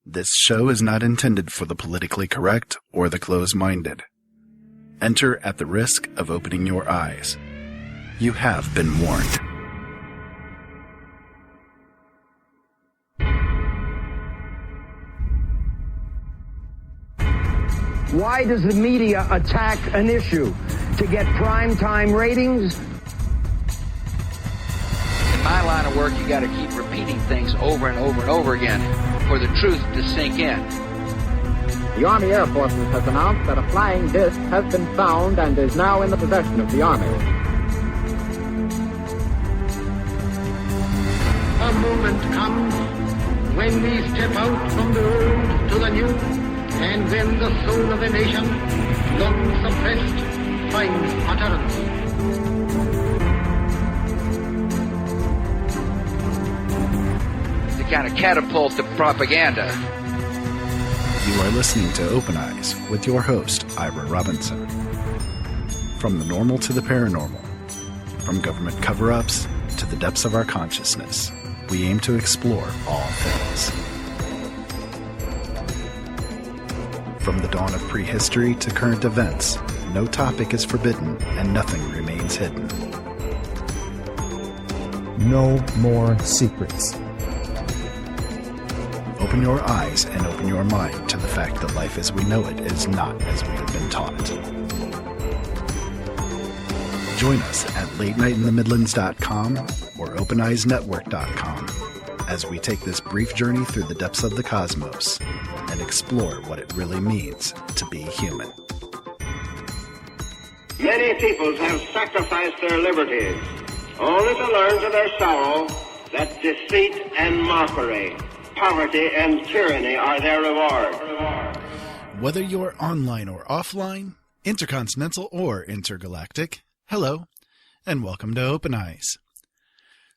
This show is not intended for the politically correct or the closed-minded. Enter at the risk of opening your eyes. You have been warned. Why does the media attack an issue? To get primetime ratings? In my line of work, you got to keep repeating things over and over and over again for the truth to sink in. The Army Air Forces has announced that a flying disc has been found and is now in the possession of the Army. A moment comes when we step out from the old to the new, and when the soul of a nation, long suppressed, finds utterance. To kind of catapult the propaganda. You are listening to Open Eyes with your host, Ira Robinson. From the normal to the paranormal, from government cover-ups to the depths of our consciousness, we aim to explore all things. From the dawn of prehistory to current events, no topic is forbidden and nothing remains hidden. No more secrets. Open your eyes and open your mind to the fact that life as we know it is not as we have been taught. Join us at LateNightInTheMidlands.com or OpenEyesNetwork.com as we take this brief journey through the depths of the cosmos and explore what it really means to be human. Many peoples have sacrificed their liberties, only to learn to their sorrow that deceit and mockery, poverty and tyranny are their reward. Whether you're online or offline, intercontinental or intergalactic, hello, and welcome to Open Eyes.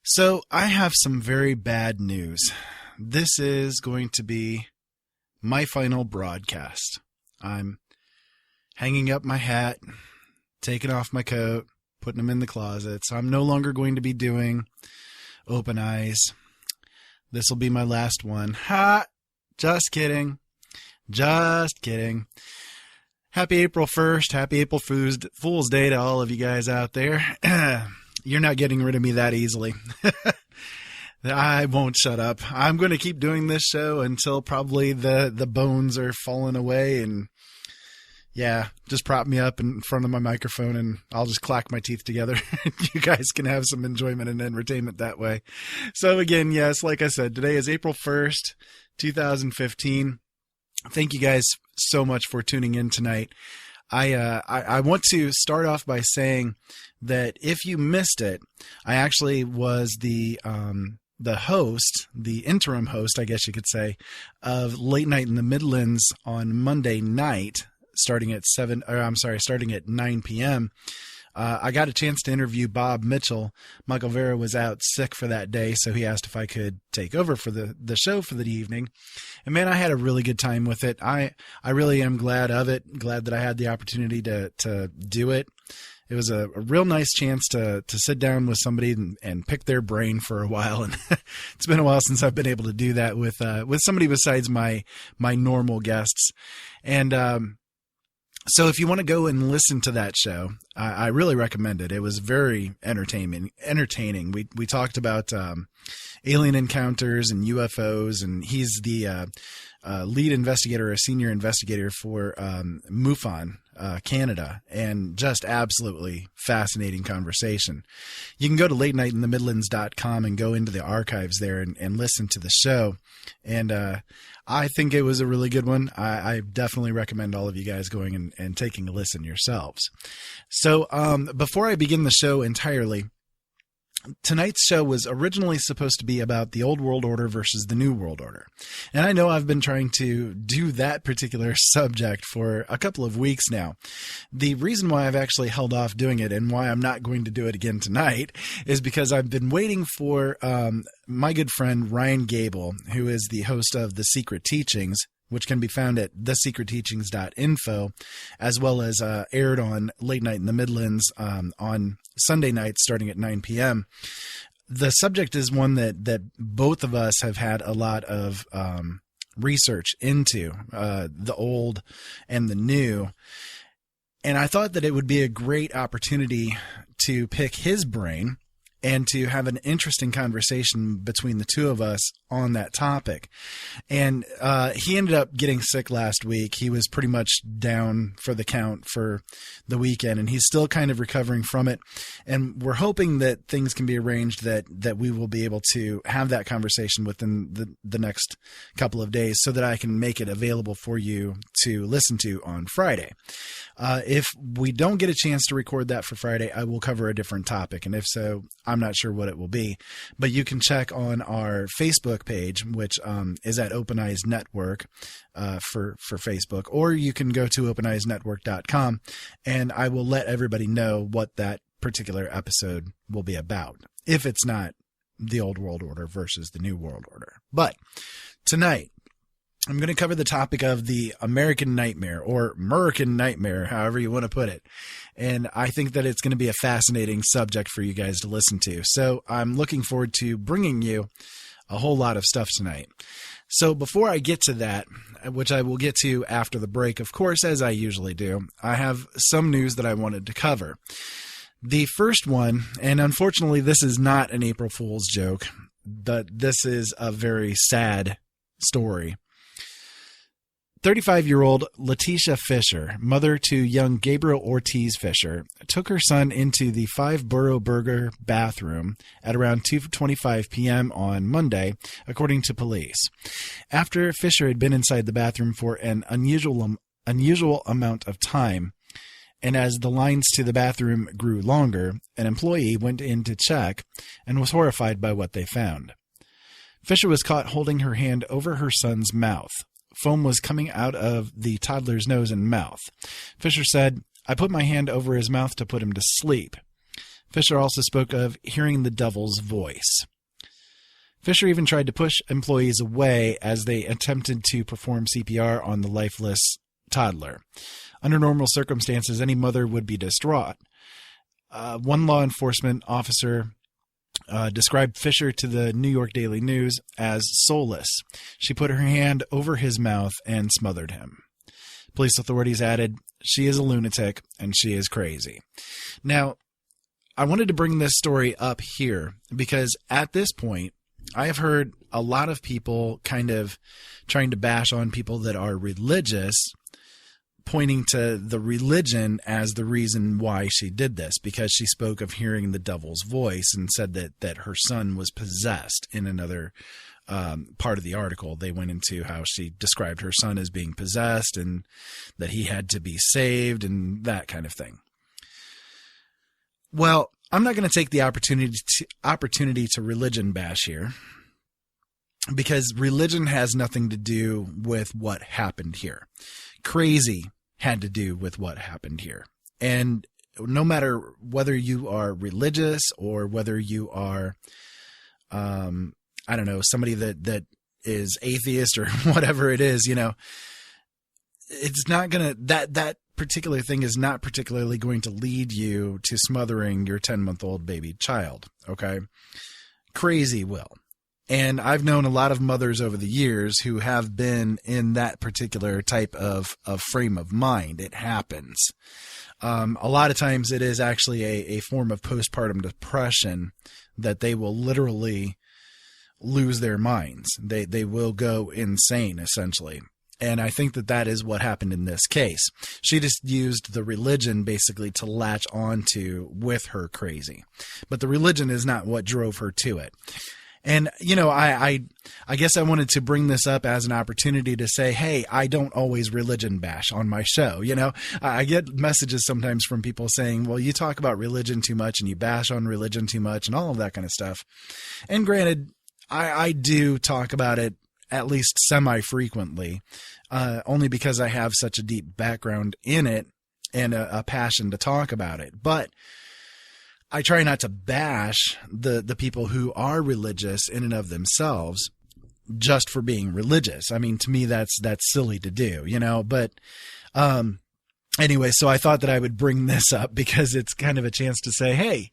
So, I have some very bad news. This is going to be my final broadcast. I'm hanging up my hat, taking off my coat, putting them in the closet, so I'm no longer going to be doing Open Eyes. This will be my last one. Ha! Just kidding. Just kidding. Happy April 1st. Happy April Fool's Day to all of you guys out there. You're not getting rid of me that easily. I won't shut up. I'm going to keep doing this show until probably the bones are falling away. And yeah, just prop me up in front of my microphone and I'll just clack my teeth together. You guys can have some enjoyment and entertainment that way. So again, yes, like I said, today is April 1st, 2015. Thank you guys so much for tuning in tonight. I want to start off by saying that if you missed it, I actually was the host, the interim host, I guess you could say, of Late Night in the Midlands on Monday night, starting at 9 p.m. I got a chance to interview Bob Mitchell. Michael Vera was out sick for that day, so he asked if I could take over for the show for the evening. And man, I had a really good time with it. I really am glad of it. Glad that I had the opportunity to do it. It was a real nice chance to sit down with somebody and pick their brain for a while. And it's been a while since I've been able to do that with somebody besides my normal guests. And, so if you want to go and listen to that show, I really recommend it. It was very entertaining. We talked about alien encounters and UFOs, and he's the lead investigator, a senior investigator for MUFON, Canada, and just absolutely fascinating conversation. You can go to LateNightInTheMidlands.com and go into the archives there and listen to the show. And I think it was a really good one. I definitely recommend all of you guys going and taking a listen yourselves. So before I begin the show entirely, tonight's show was originally supposed to be about the old world order versus the new world order. And I know I've been trying to do that particular subject for a couple of weeks now. The reason why I've actually held off doing it and why I'm not going to do it again tonight is because I've been waiting for my good friend Ryan Gable, who is the host of The Secret Teachings, which can be found at thesecretteachings.info, as well as aired on Late Night in the Midlands on Sunday nights starting at 9 p.m. The subject is one that both of us have had a lot of research into the old and the new. And I thought that it would be a great opportunity to pick his brain and to have an interesting conversation between the two of us on that topic. And he ended up getting sick last week. He was pretty much down for the count for the weekend, and he's still kind of recovering from it. And we're hoping that things can be arranged that we will be able to have that conversation within the next couple of days so that I can make it available for you to listen to on Friday. If we don't get a chance to record that for Friday, I will cover a different topic. And if so, I'm not sure what it will be, but you can check on our Facebook page, which is at Open Eyes Network for Facebook, or you can go to openeyesnetwork.com and I will let everybody know what that particular episode will be about, if it's not the old world order versus the new world order. But tonight, I'm going to cover the topic of the American Nightmare, or American Nightmare, however you want to put it. And I think that it's going to be a fascinating subject for you guys to listen to. So I'm looking forward to bringing you a whole lot of stuff tonight. So before I get to that, which I will get to after the break, of course, as I usually do, I have some news that I wanted to cover. The first one, and unfortunately this is not an April Fool's joke, but this is a very sad story. 35-year-old Letitia Fisher, mother to young Gabriel Ortiz Fisher, took her son into the 5-Borough Burger bathroom at around 2:25 p.m. on Monday, according to police. After Fisher had been inside the bathroom for an unusual amount of time, and as the lines to the bathroom grew longer, an employee went in to check and was horrified by what they found. Fisher was caught holding her hand over her son's mouth. Foam was coming out of the toddler's nose and mouth. Fisher said, "I put my hand over his mouth to put him to sleep." Fisher also spoke of hearing the devil's voice. Fisher even tried to push employees away as they attempted to perform CPR on the lifeless toddler. Under normal circumstances, any mother would be distraught. One law enforcement officer described Fisher to the New York Daily News as soulless. She put her hand over his mouth and smothered him. Police authorities added, "She is a lunatic and she is crazy." Now, I wanted to bring this story up here because at this point, I have heard a lot of people kind of trying to bash on people that are religious, pointing to the religion as the reason why she did this, because she spoke of hearing the devil's voice and said that her son was possessed. In another part of the article, they went into how she described her son as being possessed and that he had to be saved and that kind of thing. Well, I'm not going to take the opportunity to religion bash here, because religion has nothing to do with what happened here. Crazy had to do with what happened here. And no matter whether you are religious or whether you are, somebody that is atheist or whatever it is, it's not going to, that particular thing is not particularly going to lead you to smothering your 10-month-old baby child. Okay. Crazy will. And I've known a lot of mothers over the years who have been in that particular type of frame of mind. It happens. A lot of times it is actually a form of postpartum depression that they will literally lose their minds. They will go insane, essentially. And I think that is what happened in this case. She just used the religion basically to latch onto with her crazy. But the religion is not what drove her to it. And, I guess I wanted to bring this up as an opportunity to say, hey, I don't always religion bash on my show. I get messages sometimes from people saying, well, you talk about religion too much and you bash on religion too much and all of that kind of stuff. And granted, I do talk about it at least semi-frequently, only because I have such a deep background in it and a passion to talk about it. But I try not to bash the people who are religious in and of themselves just for being religious. I mean, to me, that's silly to do, but, anyway, so I thought that I would bring this up because it's kind of a chance to say, hey,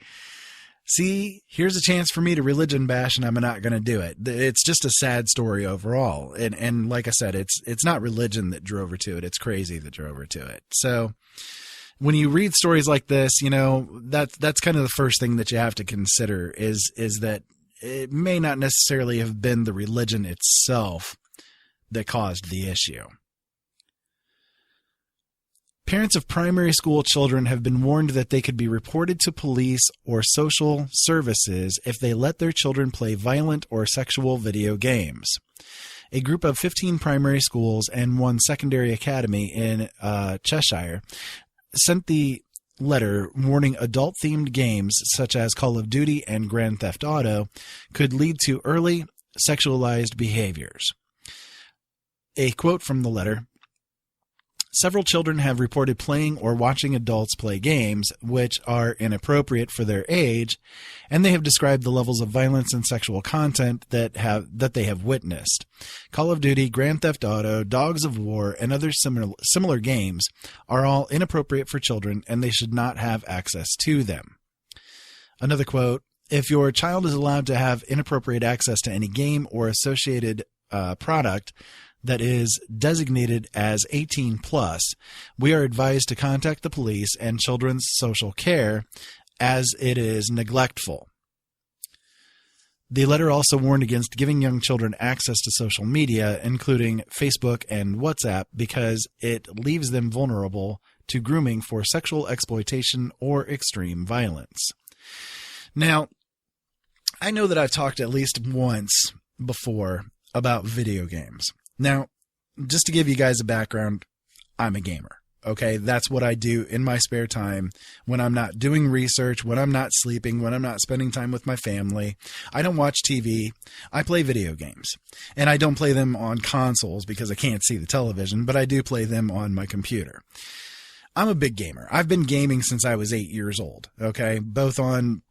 See, here's a chance for me to religion bash, and I'm not going to do it. It's just a sad story overall. And like I said, it's not religion that drove her to it. It's crazy that drove her to it. So when you read stories like this, you know, that's kind of the first thing that you have to consider is that it may not necessarily have been the religion itself that caused the issue. Parents of primary school children have been warned that they could be reported to police or social services if they let their children play violent or sexual video games. A group of 15 primary schools and one secondary academy in Cheshire sent the letter warning adult-themed games such as Call of Duty and Grand Theft Auto could lead to early sexualized behaviors. A quote from the letter: "Several children have reported playing or watching adults play games which are inappropriate for their age, and they have described the levels of violence and sexual content that they have witnessed. Call of Duty, Grand Theft Auto, Dogs of War, and other similar games are all inappropriate for children, and they should not have access to them." Another quote: "If your child is allowed to have inappropriate access to any game or associated product that is designated as 18 plus, we are advised to contact the police and Children's Social Care as it is neglectful." The letter also warned against giving young children access to social media, including Facebook and WhatsApp, because it leaves them vulnerable to grooming for sexual exploitation or extreme violence. Now, I know that I've talked at least once before about video games. Now, just to give you guys a background, I'm a gamer. Okay, that's what I do in my spare time when I'm not doing research, when I'm not sleeping, when I'm not spending time with my family. I don't watch TV. I play video games. And I don't play them on consoles because I can't see the television, but I do play them on my computer. I'm a big gamer. I've been gaming since I was 8 years old, okay, both on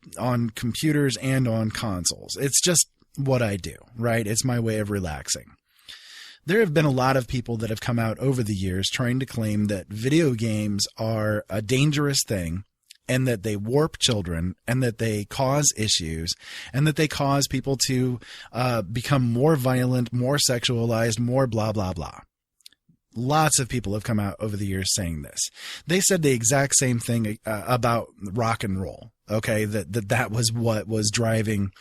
computers and on consoles. It's just what I do, right? It's my way of relaxing. There have been a lot of people that have come out over the years trying to claim that video games are a dangerous thing and that they warp children and that they cause issues and that they cause people to become more violent, more sexualized, more blah, blah, blah. Lots of people have come out over the years saying this. They said the exact same thing about rock and roll. Okay, that was what was driving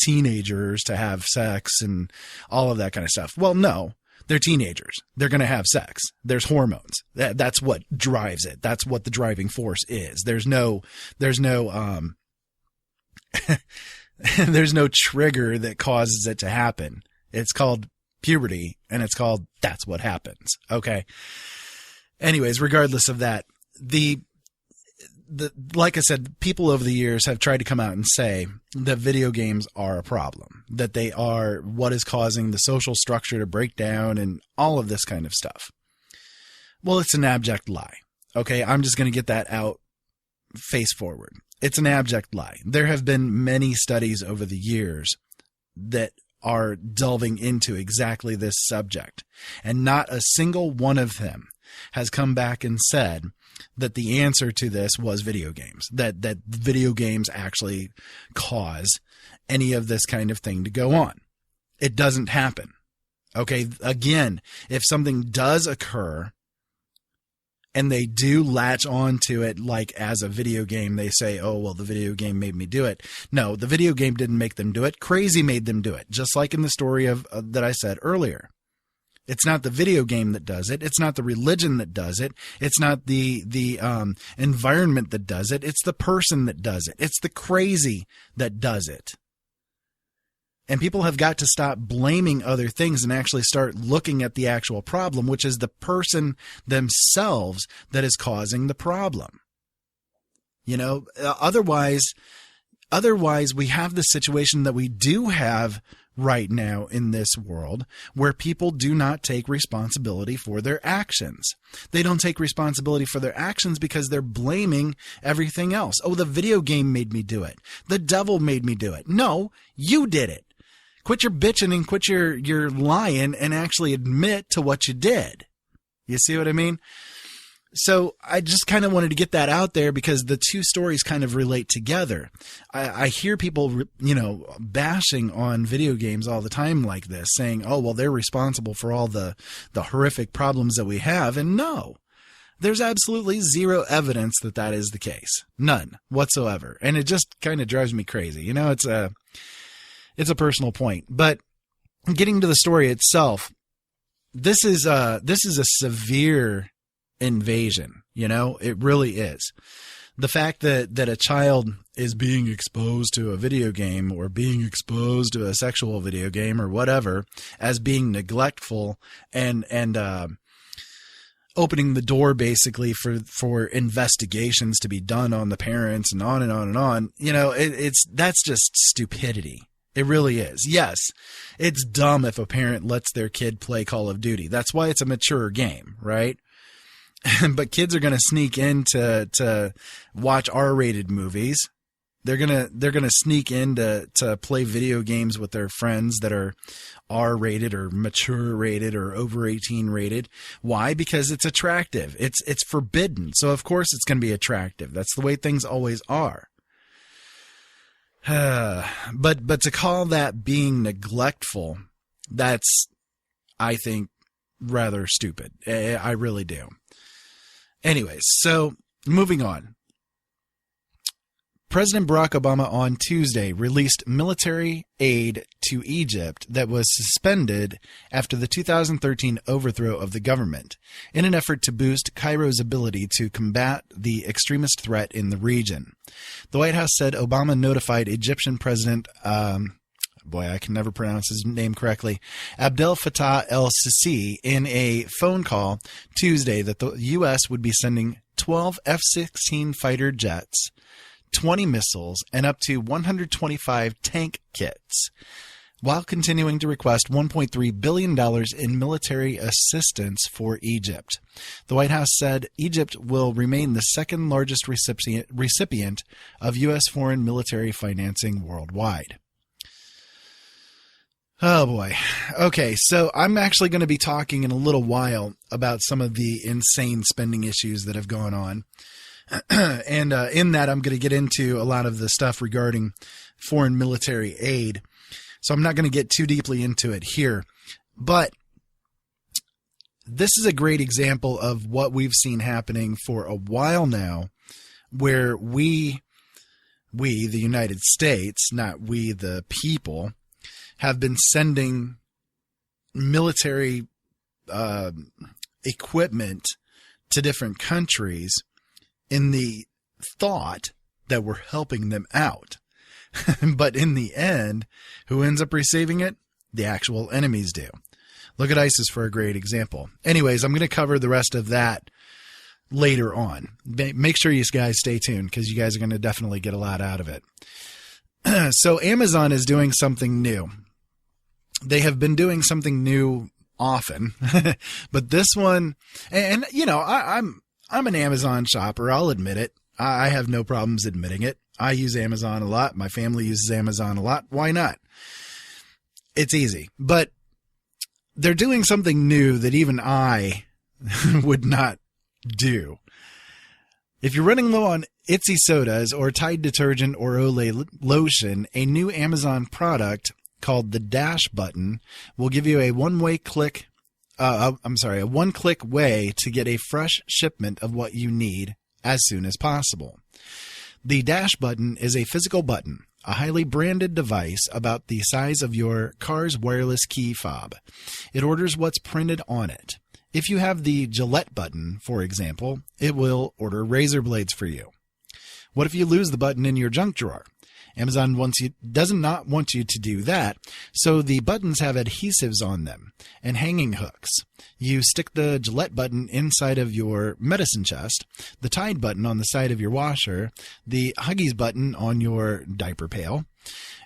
teenagers to have sex and all of that kind of stuff. Well, no, they're teenagers. They're going to have sex. There's hormones. That's what drives it. That's what the driving force is. There's no there's no trigger that causes it to happen. It's called puberty, and it's called that's what happens. Okay. Anyways, regardless of that, like I said, people over the years have tried to come out and say that video games are a problem, that they are what is causing the social structure to break down and all of this kind of stuff. Well, it's an abject lie. Okay, I'm just going to get that out face forward. It's an abject lie. There have been many studies over the years that are delving into exactly this subject, and not a single one of them has come back and said that the answer to this was video games, that video games actually cause any of this kind of thing to go on. It doesn't happen. Okay, again, if something does occur and they do latch on to it like as a video game, they say, oh, well, the video game made me do it. No, the video game didn't make them do it. Crazy made them do it, just like in the story of that I said earlier. It's not the video game that does it. It's not the religion that does it. It's not the environment that does it. It's the person that does it. It's the crazy that does it. And people have got to stop blaming other things and actually start looking at the actual problem, which is the person themselves that is causing the problem. You know, otherwise we have the situation that we do have right now in this world, where people do not take responsibility for their actions. They don't take responsibility for their actions because they're blaming everything else. Oh, the video game made me do it. The devil made me do it. No, you did it. Quit your bitching and quit your lying and actually admit to what you did. You see what I mean? So I just kind of wanted to get that out there because the two stories kind of relate together. I hear people, bashing on video games all the time like this, saying, oh, well, they're responsible for all the horrific problems that we have. And no, there's absolutely zero evidence that that is the case. None whatsoever. And it just kind of drives me crazy. It's a personal point. But getting to the story itself, this is a severe invasion. It really is. The fact that a child is being exposed to a video game or being exposed to a sexual video game or whatever as being neglectful and opening the door basically for investigations to be done on the parents and on and on and on, that's just stupidity. It really is. Yes, it's dumb if a parent lets their kid play Call of Duty. That's why it's a mature game, right? But kids are going to sneak in to watch R-rated movies. They're gonna sneak in to play video games with their friends that are R-rated or mature rated or over 18 rated. Why? Because it's attractive. It's forbidden. So of course it's going to be attractive. That's the way things always are. But to call that being neglectful, that's, I think, rather stupid. I really do. Anyways, so moving on. President Barack Obama on Tuesday released military aid to Egypt that was suspended after the 2013 overthrow of the government in an effort to boost Cairo's ability to combat the extremist threat in the region. The White House said Obama notified Egyptian President, I can never pronounce his name correctly, Abdel Fattah el-Sisi in a phone call Tuesday that the U.S. would be sending 12 F-16 fighter jets, 20 missiles, and up to 125 tank kits, while continuing to request $1.3 billion in military assistance for Egypt. The White House said Egypt will remain the second largest recipient of U.S. foreign military financing worldwide. Oh boy. Okay, so I'm actually going to be talking in a little while about some of the insane spending issues that have gone on. And in that, I'm going to get into a lot of the stuff regarding foreign military aid. So I'm not going to get too deeply into it here. But this is a great example of what we've seen happening for a while now, where we, the United States, not we, the people, have been sending military equipment to different countries in the thought that we're helping them out. But in the end, who ends up receiving it? The actual enemies do. Look at ISIS for a great example. Anyways, I'm going to cover the rest of that later on. Make sure you guys stay tuned because you guys are going to definitely get a lot out of it. So Amazon is doing something new. They have been doing something new often, but this one, and I'm an Amazon shopper. I'll admit it. I have no problems admitting it. I use Amazon a lot. My family uses Amazon a lot. Why not? It's easy, but they're doing something new that even I would not do. If you're running low on Itzy sodas or Tide detergent or Olay lotion, a new Amazon product called the Dash button will give you a one-click way to get a fresh shipment of what you need as soon as possible. The Dash button is a physical button, a highly branded device about the size of your car's wireless key fob. It orders what's printed on it. If you have the Gillette button, for example, it will order razor blades for you. What if you lose the button in your junk drawer? Amazon does not want you to do that, so the buttons have adhesives on them and hanging hooks. You stick the Gillette button inside of your medicine chest, the Tide button on the side of your washer, the Huggies button on your diaper pail,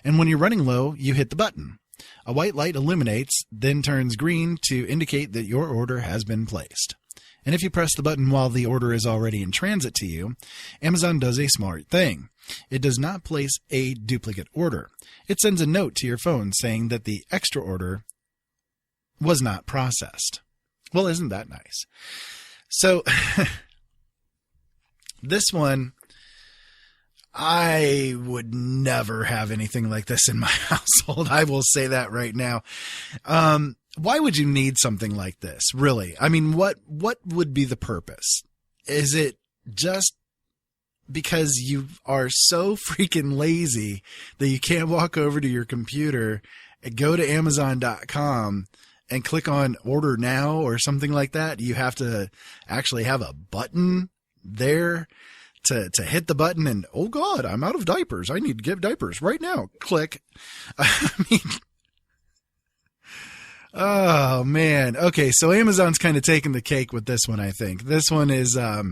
and when you're running low, you hit the button. A white light illuminates, then turns green to indicate that your order has been placed. And if you press the button while the order is already in transit to you, Amazon does a smart thing. It does not place a duplicate order. It sends a note to your phone saying that the extra order was not processed. Well, isn't that nice? So This one, I would never have anything like this in my household. I will say that right now. Why would you need something like this? Really? I mean, what would be the purpose? Is it just because you are so freaking lazy that you can't walk over to your computer and go to Amazon.com and click on order now or something like that? You have to actually have a button there to hit the button and, oh God, I'm out of diapers. I need to get diapers right now. Click. I mean, oh man. Okay. So Amazon's kind of taking the cake with this one. I think this one is a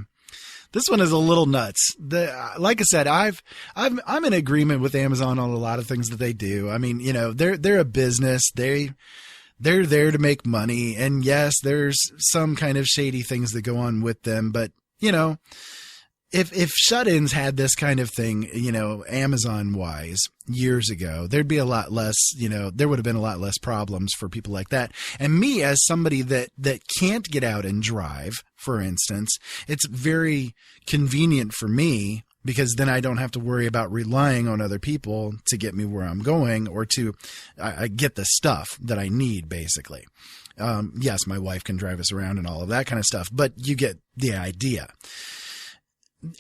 little nuts. Like I said, I'm in agreement with Amazon on a lot of things that they do. I mean, you know, they're a business. They're there to make money. And yes, there's some kind of shady things that go on with them, but you know, if shut-ins had this kind of thing, you know, Amazon-wise years ago, there'd be a lot less, you know, there would have been a lot less problems for people like that. And me, as somebody that can't get out and drive, for instance, it's very convenient for me because then I don't have to worry about relying on other people to get me where I'm going or to get the stuff that I need, basically. Yes, my wife can drive us around and all of that kind of stuff, but you get the idea.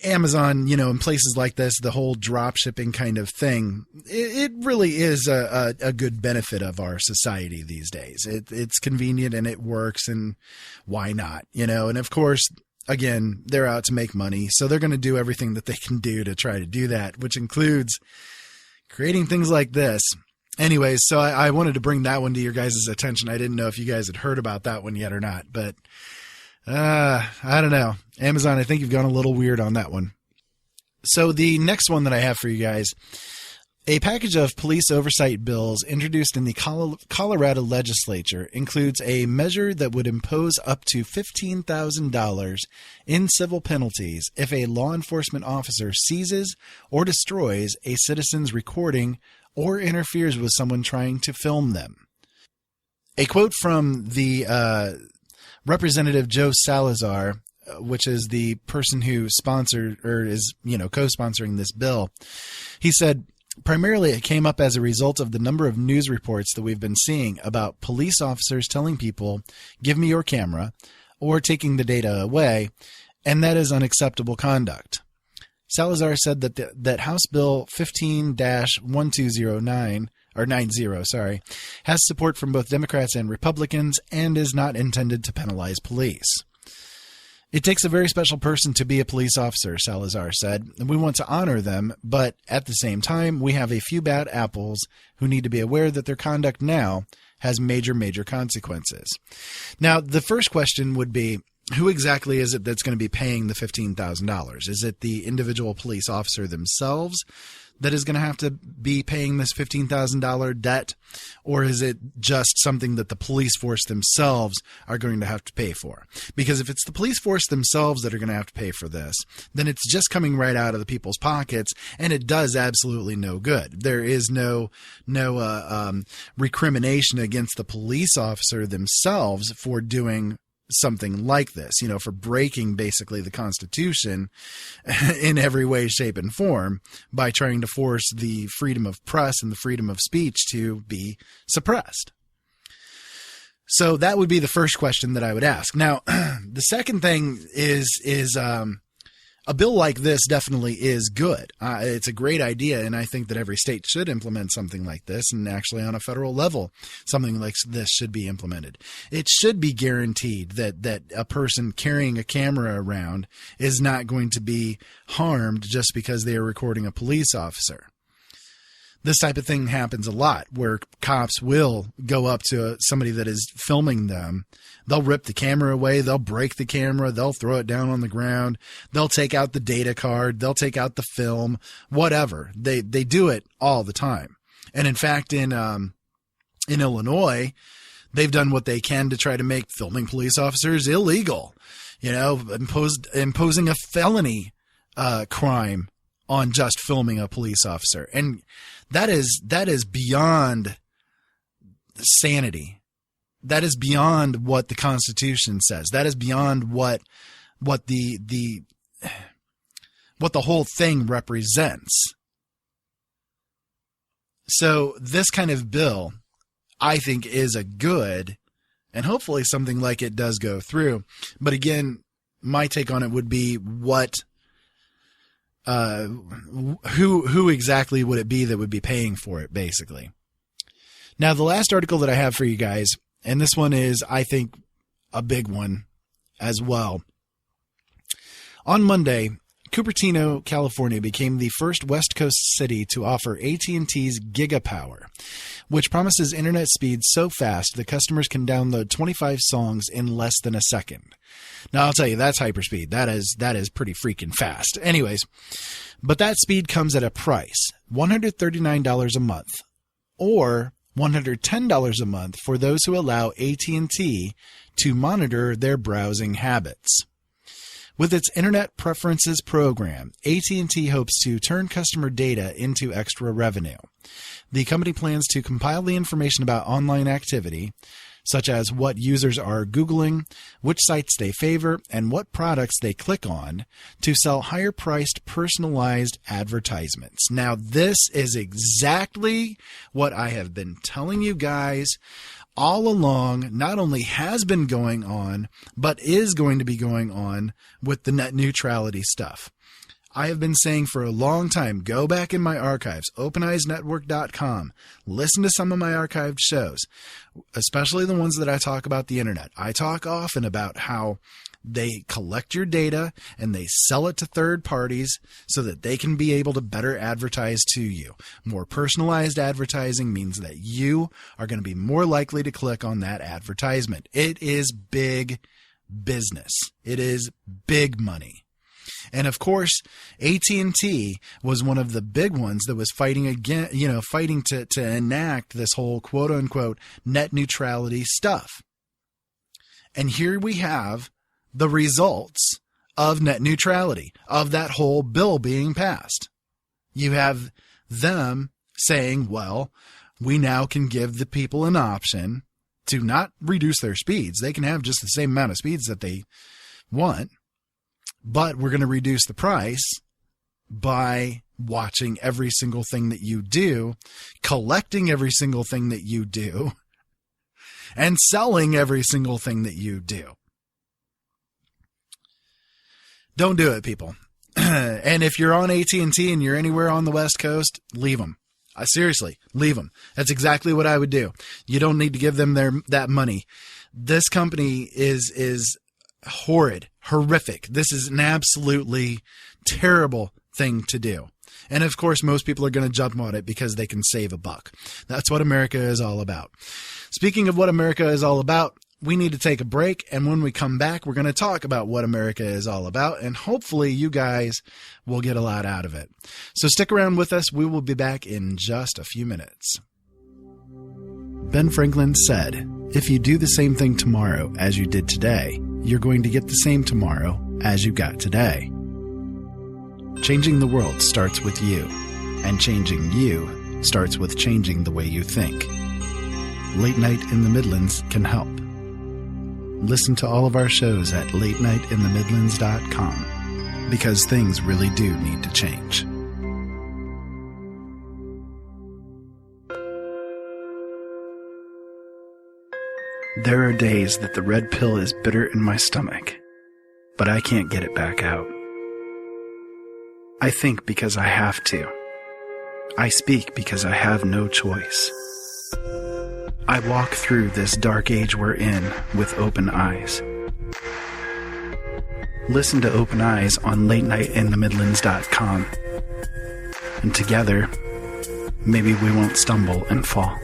Amazon, you know, in places like this, the whole drop shipping kind of thing, it really is a good benefit of our society these days. It's convenient and it works, and why not, you know? And of course, again, they're out to make money, so they're going to do everything that they can do to try to do that, which includes creating things like this. Anyways, so I wanted to bring that one to your guys' attention. I didn't know if you guys had heard about that one yet or not, but I don't know. Amazon, I think you've gone a little weird on that one. So the next one that I have for you guys, a package of police oversight bills introduced in the Colorado legislature includes a measure that would impose up to $15,000 in civil penalties if a law enforcement officer seizes or destroys a citizen's recording or interferes with someone trying to film them. A quote from the Representative Joe Salazar, which is the person who sponsored or is, you know, co-sponsoring this bill. He said, primarily it came up as a result of the number of news reports that we've been seeing about police officers telling people, give me your camera, or taking the data away, and that is unacceptable conduct. Salazar said that House Bill 15-1209 or 90, has support from both Democrats and Republicans and is not intended to penalize police. It takes a very special person to be a police officer, Salazar said, and we want to honor them, but at the same time, we have a few bad apples who need to be aware that their conduct now has major, major consequences. Now, the first question would be, who exactly is it that's going to be paying the $15,000? Is it the individual police officer themselves that is going to have to be paying this $15,000 debt, or is it just something that the police force themselves are going to have to pay for? Because if it's the police force themselves that are going to have to pay for this, then it's just coming right out of the people's pockets, and it does absolutely no good. There is no recrimination against the police officer themselves for doing something like this, you know, for breaking basically the Constitution in every way, shape, and form by trying to force the freedom of press and the freedom of speech to be suppressed. So that would be the first question that I would ask. Now, the second thing is a bill like this definitely is good. It's a great idea, and I think that every state should implement something like this, and actually on a federal level, something like this should be implemented. It should be guaranteed that a person carrying a camera around is not going to be harmed just because they are recording a police officer. This type of thing happens a lot where cops will go up to somebody that is filming them. They'll rip the camera away. They'll break the camera. They'll throw it down on the ground. They'll take out the data card. They'll take out the film, whatever. They do it all the time. And in fact, in Illinois, they've done what they can to try to make filming police officers illegal, you know, imposing a felony crime on just filming a police officer. And that is beyond sanity. That is beyond what the Constitution says. That is beyond what the what the whole thing represents. So this kind of bill, I think, is a good, and hopefully something like it does go through. But again, my take on it would be who exactly would it be that would be paying for it, basically. Now, the last article that I have for you guys, and this one is, I think, a big one as well. On Monday, Cupertino, California became the first West Coast city to offer AT&T's Gigapower, which promises internet speed so fast that customers can download 25 songs in less than a second. Now, I'll tell you, that's hyperspeed. That is pretty freaking fast. Anyways, but that speed comes at a price, $139 a month, or $110 a month for those who allow AT&T to monitor their browsing habits. With its Internet Preferences program, AT&T hopes to turn customer data into extra revenue. The company plans to compile the information about online activity, such as what users are Googling, which sites they favor, and what products they click on, to sell higher-priced, personalized advertisements. Now, this is exactly what I have been telling you guys all along. Not only has been going on, but is going to be going on with the net neutrality stuff. I have been saying for a long time, go back in my archives, OpenEyesNetwork.com, listen to some of my archived shows, especially the ones that I talk about the internet. I talk often about how they collect your data and they sell it to third parties so that they can be able to better advertise to you. More personalized advertising means that you are going to be more likely to click on that advertisement. It is big business. It is big money. And of course, AT&T was one of the big ones that was fighting to enact this whole quote unquote net neutrality stuff. And here we have the results of net neutrality, of that whole bill being passed. You have them saying, well, we now can give the people an option to not reduce their speeds. They can have just the same amount of speeds that they want, but we're going to reduce the price by watching every single thing that you do, collecting every single thing that you do, and selling every single thing that you do. Don't do it, people. And if you're on AT&T and you're anywhere on the West Coast, leave them. Seriously, leave them. That's exactly what I would do. You don't need to give them that money. This company is horrid, horrific. This is an absolutely terrible thing to do. And of course, most people are going to jump on it because they can save a buck. That's what America is all about. Speaking of what America is all about, we need to take a break, and when we come back, we're going to talk about what America is all about, and hopefully you guys will get a lot out of it. So stick around with us. We will be back in just a few minutes. Ben Franklin said, if you do the same thing tomorrow as you did today, you're going to get the same tomorrow as you got today. Changing the world starts with you, and changing you starts with changing the way you think. Late Night in the Midlands can help. Listen to all of our shows at latenightinthemidlands.com, because things really do need to change. There are days that the red pill is bitter in my stomach, but I can't get it back out. I think because I have to. I speak because I have no choice. I walk through this dark age we're in with open eyes. Listen to Open Eyes on latenightinthemidlands.com. And together, maybe we won't stumble and fall.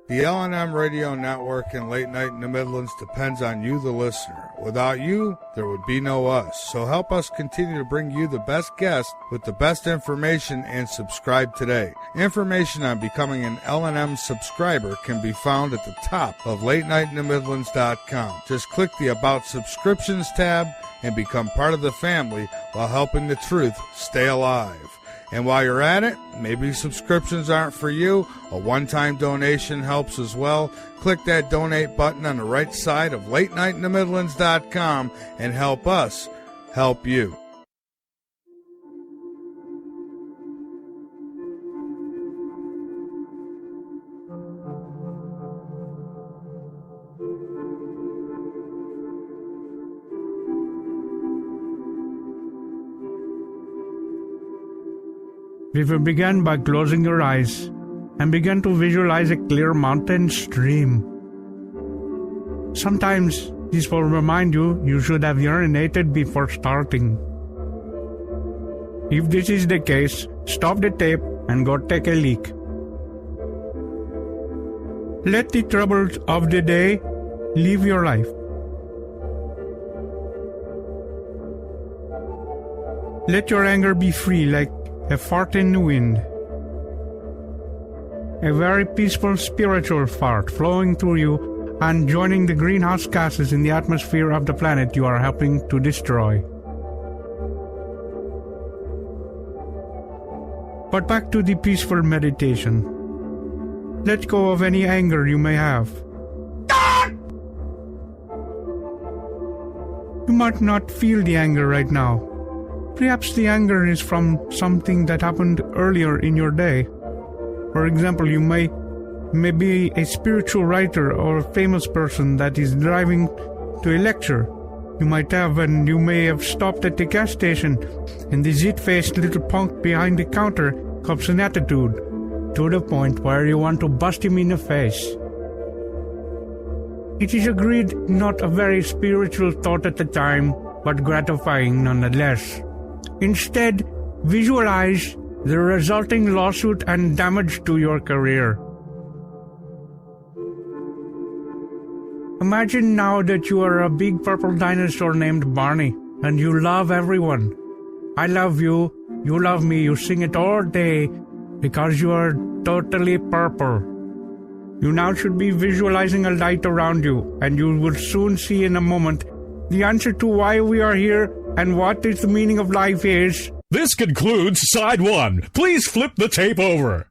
The L&M Radio Network and Late Night in the Midlands depends on you, the listener. Without you, there would be no us. So help us continue to bring you the best guests with the best information, and subscribe today. Information on becoming an L&M subscriber can be found at the top of latenightinthemidlands.com. Just click the About Subscriptions tab and become part of the family while helping the truth stay alive. And while you're at it, maybe subscriptions aren't for you. A one-time donation helps as well. Click that donate button on the right side of latenightinthemidlands.com and help us help you. We will begin by closing your eyes and begin to visualize a clear mountain stream. Sometimes this will remind you should have urinated before starting. If this is the case, stop the tape and go take a leak. Let the troubles of the day leave your life. Let your anger be free like a fart in the wind. A very peaceful spiritual fart flowing through you and joining the greenhouse gases in the atmosphere of the planet you are helping to destroy. But back to the peaceful meditation. Let go of any anger you may have. You might not feel the anger right now. Perhaps the anger is from something that happened earlier in your day. For example, you may be a spiritual writer or a famous person that is driving to a lecture. You might have, and you may have stopped at the gas station, and the zit-faced little punk behind the counter cops an attitude to the point where you want to bust him in the face. It is agreed not a very spiritual thought at the time, but gratifying nonetheless. Instead, visualize the resulting lawsuit and damage to your career. Imagine now that you are a big purple dinosaur named Barney, and you love everyone. I love you, you love me, you sing it all day, because you are totally purple. You now should be visualizing a light around you, and you will soon see in a moment the answer to why we are here and what is the meaning of life is. This concludes Side 1. Please flip the tape over.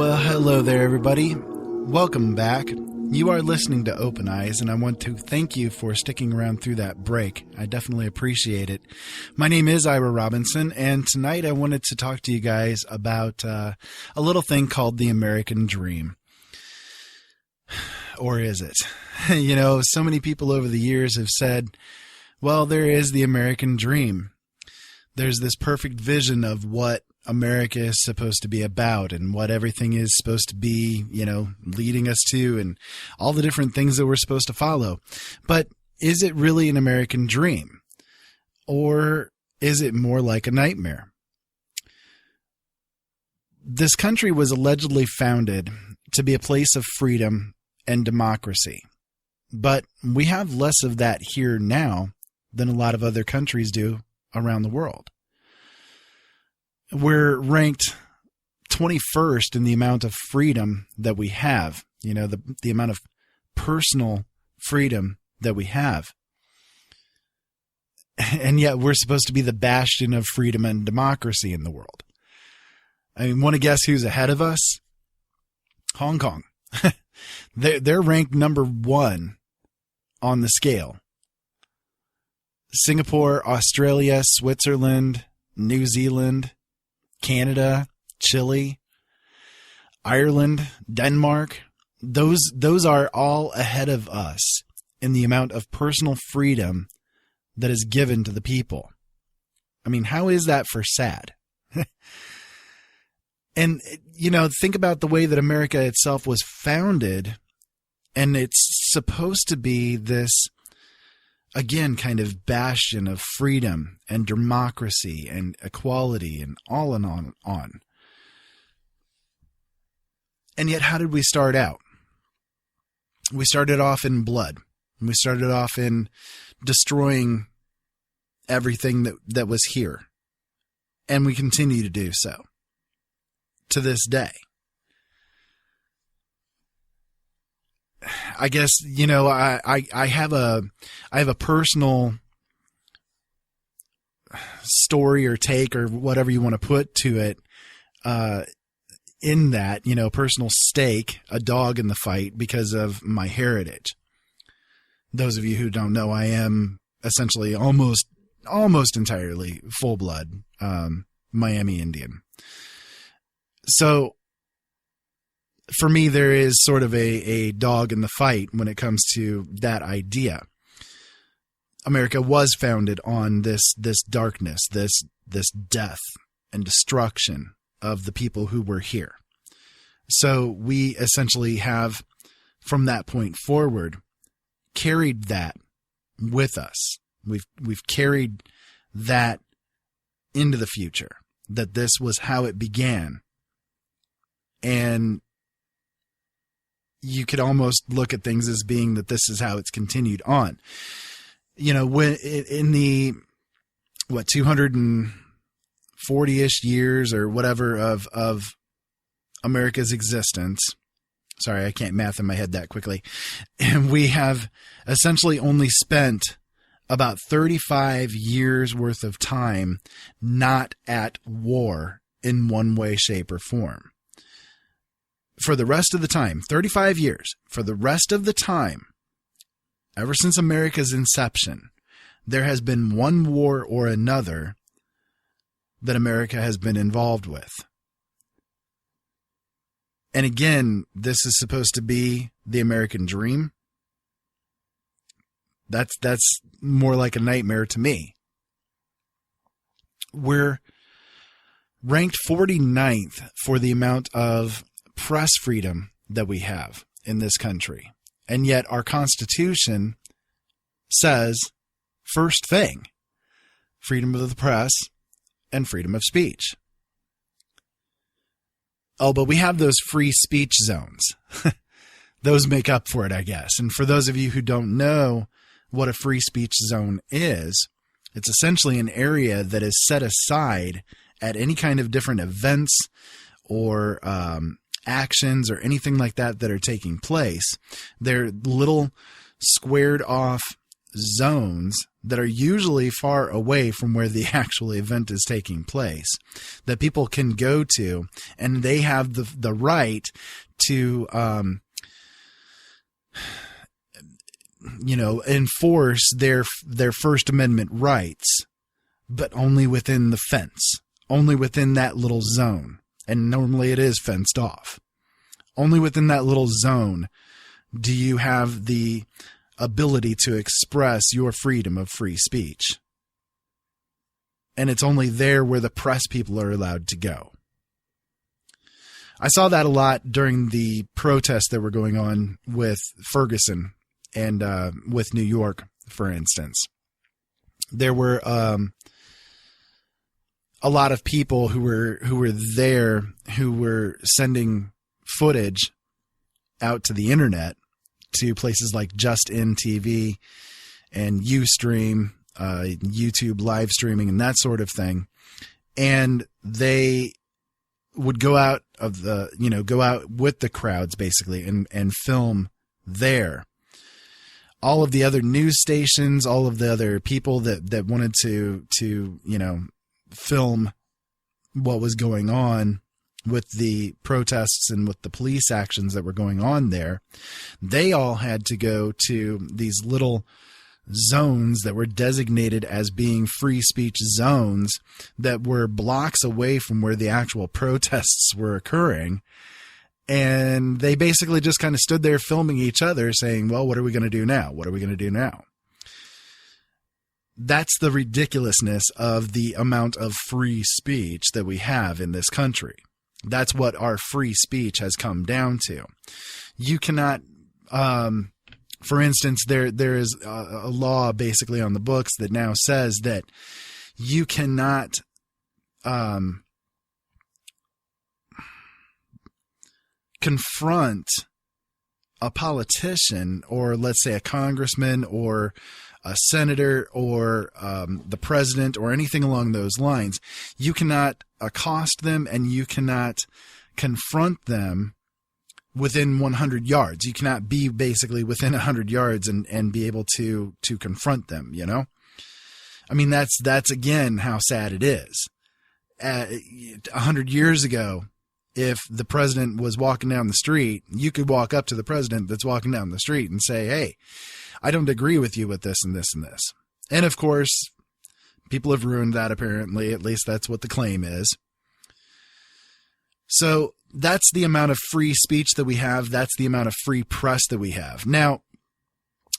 Well, hello there, everybody. Welcome back. You are listening to Open Eyes, and I want to thank you for sticking around through that break. I definitely appreciate it. My name is Ira Robinson, and tonight I wanted to talk to you guys about a little thing called the American Dream. Or is it? You know, so many people over the years have said, well, there is the American Dream. There's this perfect vision of what America is supposed to be about and what everything is supposed to be, you know, leading us to, and all the different things that we're supposed to follow. But is it really an American dream? Or is it more like a nightmare? This country was allegedly founded to be a place of freedom and democracy. But we have less of that here now than a lot of other countries do around the world. We're ranked 21st in the amount of freedom that we have, you know, the amount of personal freedom that we have. And yet we're supposed to be the bastion of freedom and democracy in the world. I mean, want to guess who's ahead of us? Hong Kong. They're ranked number 1 on the scale. Singapore, Australia, Switzerland, New Zealand, Canada, Chile, Ireland, Denmark, those are all ahead of us in the amount of personal freedom that is given to the people. I mean, how is that for sad? And, you know, think about the way that America itself was founded, and it's supposed to be this, again, kind of bastion of freedom and democracy and equality and on and on. And yet, how did we start out? We started off in blood. We started off in destroying everything that was here. And we continue to do so to this day. I guess, you know, I have a personal story or take or whatever you want to put to it, in that, you know, personal stake, a dog in the fight because of my heritage. Those of you who don't know, I am essentially almost entirely full blood, Miami Indian. So for me, there is sort of a dog in the fight when it comes to that idea. America was founded on this darkness, this death and destruction of the people who were here. So we essentially have, from that point forward, carried that with us. We've carried that into the future, that this was how it began. And you could almost look at things as being that this is how it's continued on. You know, when in the 240-ish years or whatever of America's existence. Sorry, I can't math in my head that quickly. And we have essentially only spent about 35 years worth of time not at war in one way, shape, or form. For the rest of the time, 35 years, for the rest of the time, ever since America's inception, there has been one war or another that America has been involved with. And again, this is supposed to be the American dream. That's more like a nightmare to me. We're ranked 49th for the amount of press freedom that we have in this country. And yet our Constitution says, first thing, freedom of the press and freedom of speech. Oh, but we have those free speech zones. Those make up for it, I guess. And for those of you who don't know what a free speech zone is, it's essentially an area that is set aside at any kind of different events or actions or anything like that that are taking place. They're little squared off zones that are usually far away from where the actual event is taking place that people can go to, and they have the right to, enforce their First Amendment rights, but only within the fence, only within that little zone. And normally it is fenced off. Only within that little zone do you have the ability to express your freedom of free speech. And it's only there where the press people are allowed to go. I saw that a lot during the protests that were going on with Ferguson and with New York, for instance. There were a lot of people who were there who were sending footage out to the internet, to places like Justin TV and Ustream, YouTube live streaming and that sort of thing. And they would go out with the crowds basically and film there. All of the other news stations, all of the other people that wanted to film what was going on with the protests and with the police actions that were going on there, they all had to go to these little zones that were designated as being free speech zones that were blocks away from where the actual protests were occurring. And they basically just kind of stood there filming each other saying, well, what are we going to do now? What are we going to do now? That's the ridiculousness of the amount of free speech that we have in this country. That's what our free speech has come down to. You cannot, for instance, there is a law basically on the books that now says that you cannot confront a politician, or let's say a congressman or a senator or the president or anything along those lines. You cannot accost them and you cannot confront them within 100 yards. You cannot be basically within 100 yards and be able to confront them, you know? I mean, that's again how sad it is. 100 years ago, if the president was walking down the street, you could walk up to the president that's walking down the street and say, hey, I don't agree with you with this and this and this. And of course, people have ruined that apparently. At least that's what the claim is. So that's the amount of free speech that we have. That's the amount of free press that we have. Now,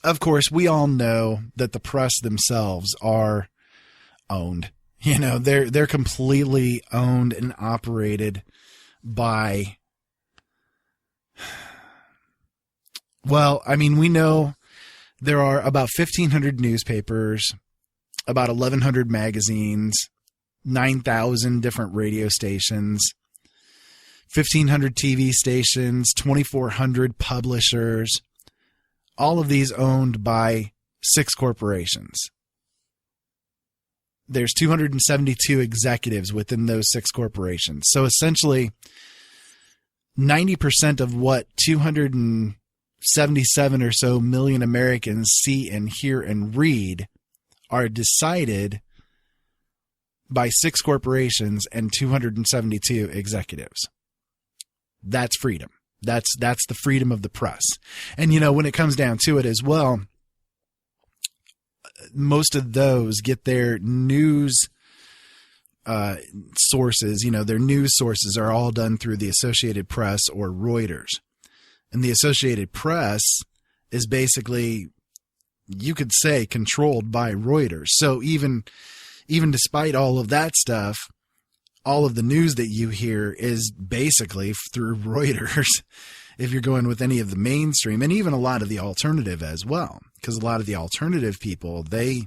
of course, we all know that the press themselves are owned. You know, they're completely owned and operated by, well, I mean, we know there are about 1,500 newspapers, about 1,100 magazines, 9,000 different radio stations, 1,500 TV stations, 2,400 publishers, all of these owned by 6 corporations. There's 272 executives within those 6 corporations. So essentially, 90% of what 277 or so million Americans see and hear and read are decided by 6 corporations and 272 executives. That's freedom. That's the freedom of the press. And, you know, when it comes down to it as well, most of those get their news sources, you know, their news sources are all done through the Associated Press or Reuters. And the Associated Press is basically, you could say, controlled by Reuters. So even despite all of that stuff, all of the news that you hear is basically through Reuters if you're going with any of the mainstream, and even a lot of the alternative as well, because a lot of the alternative people, they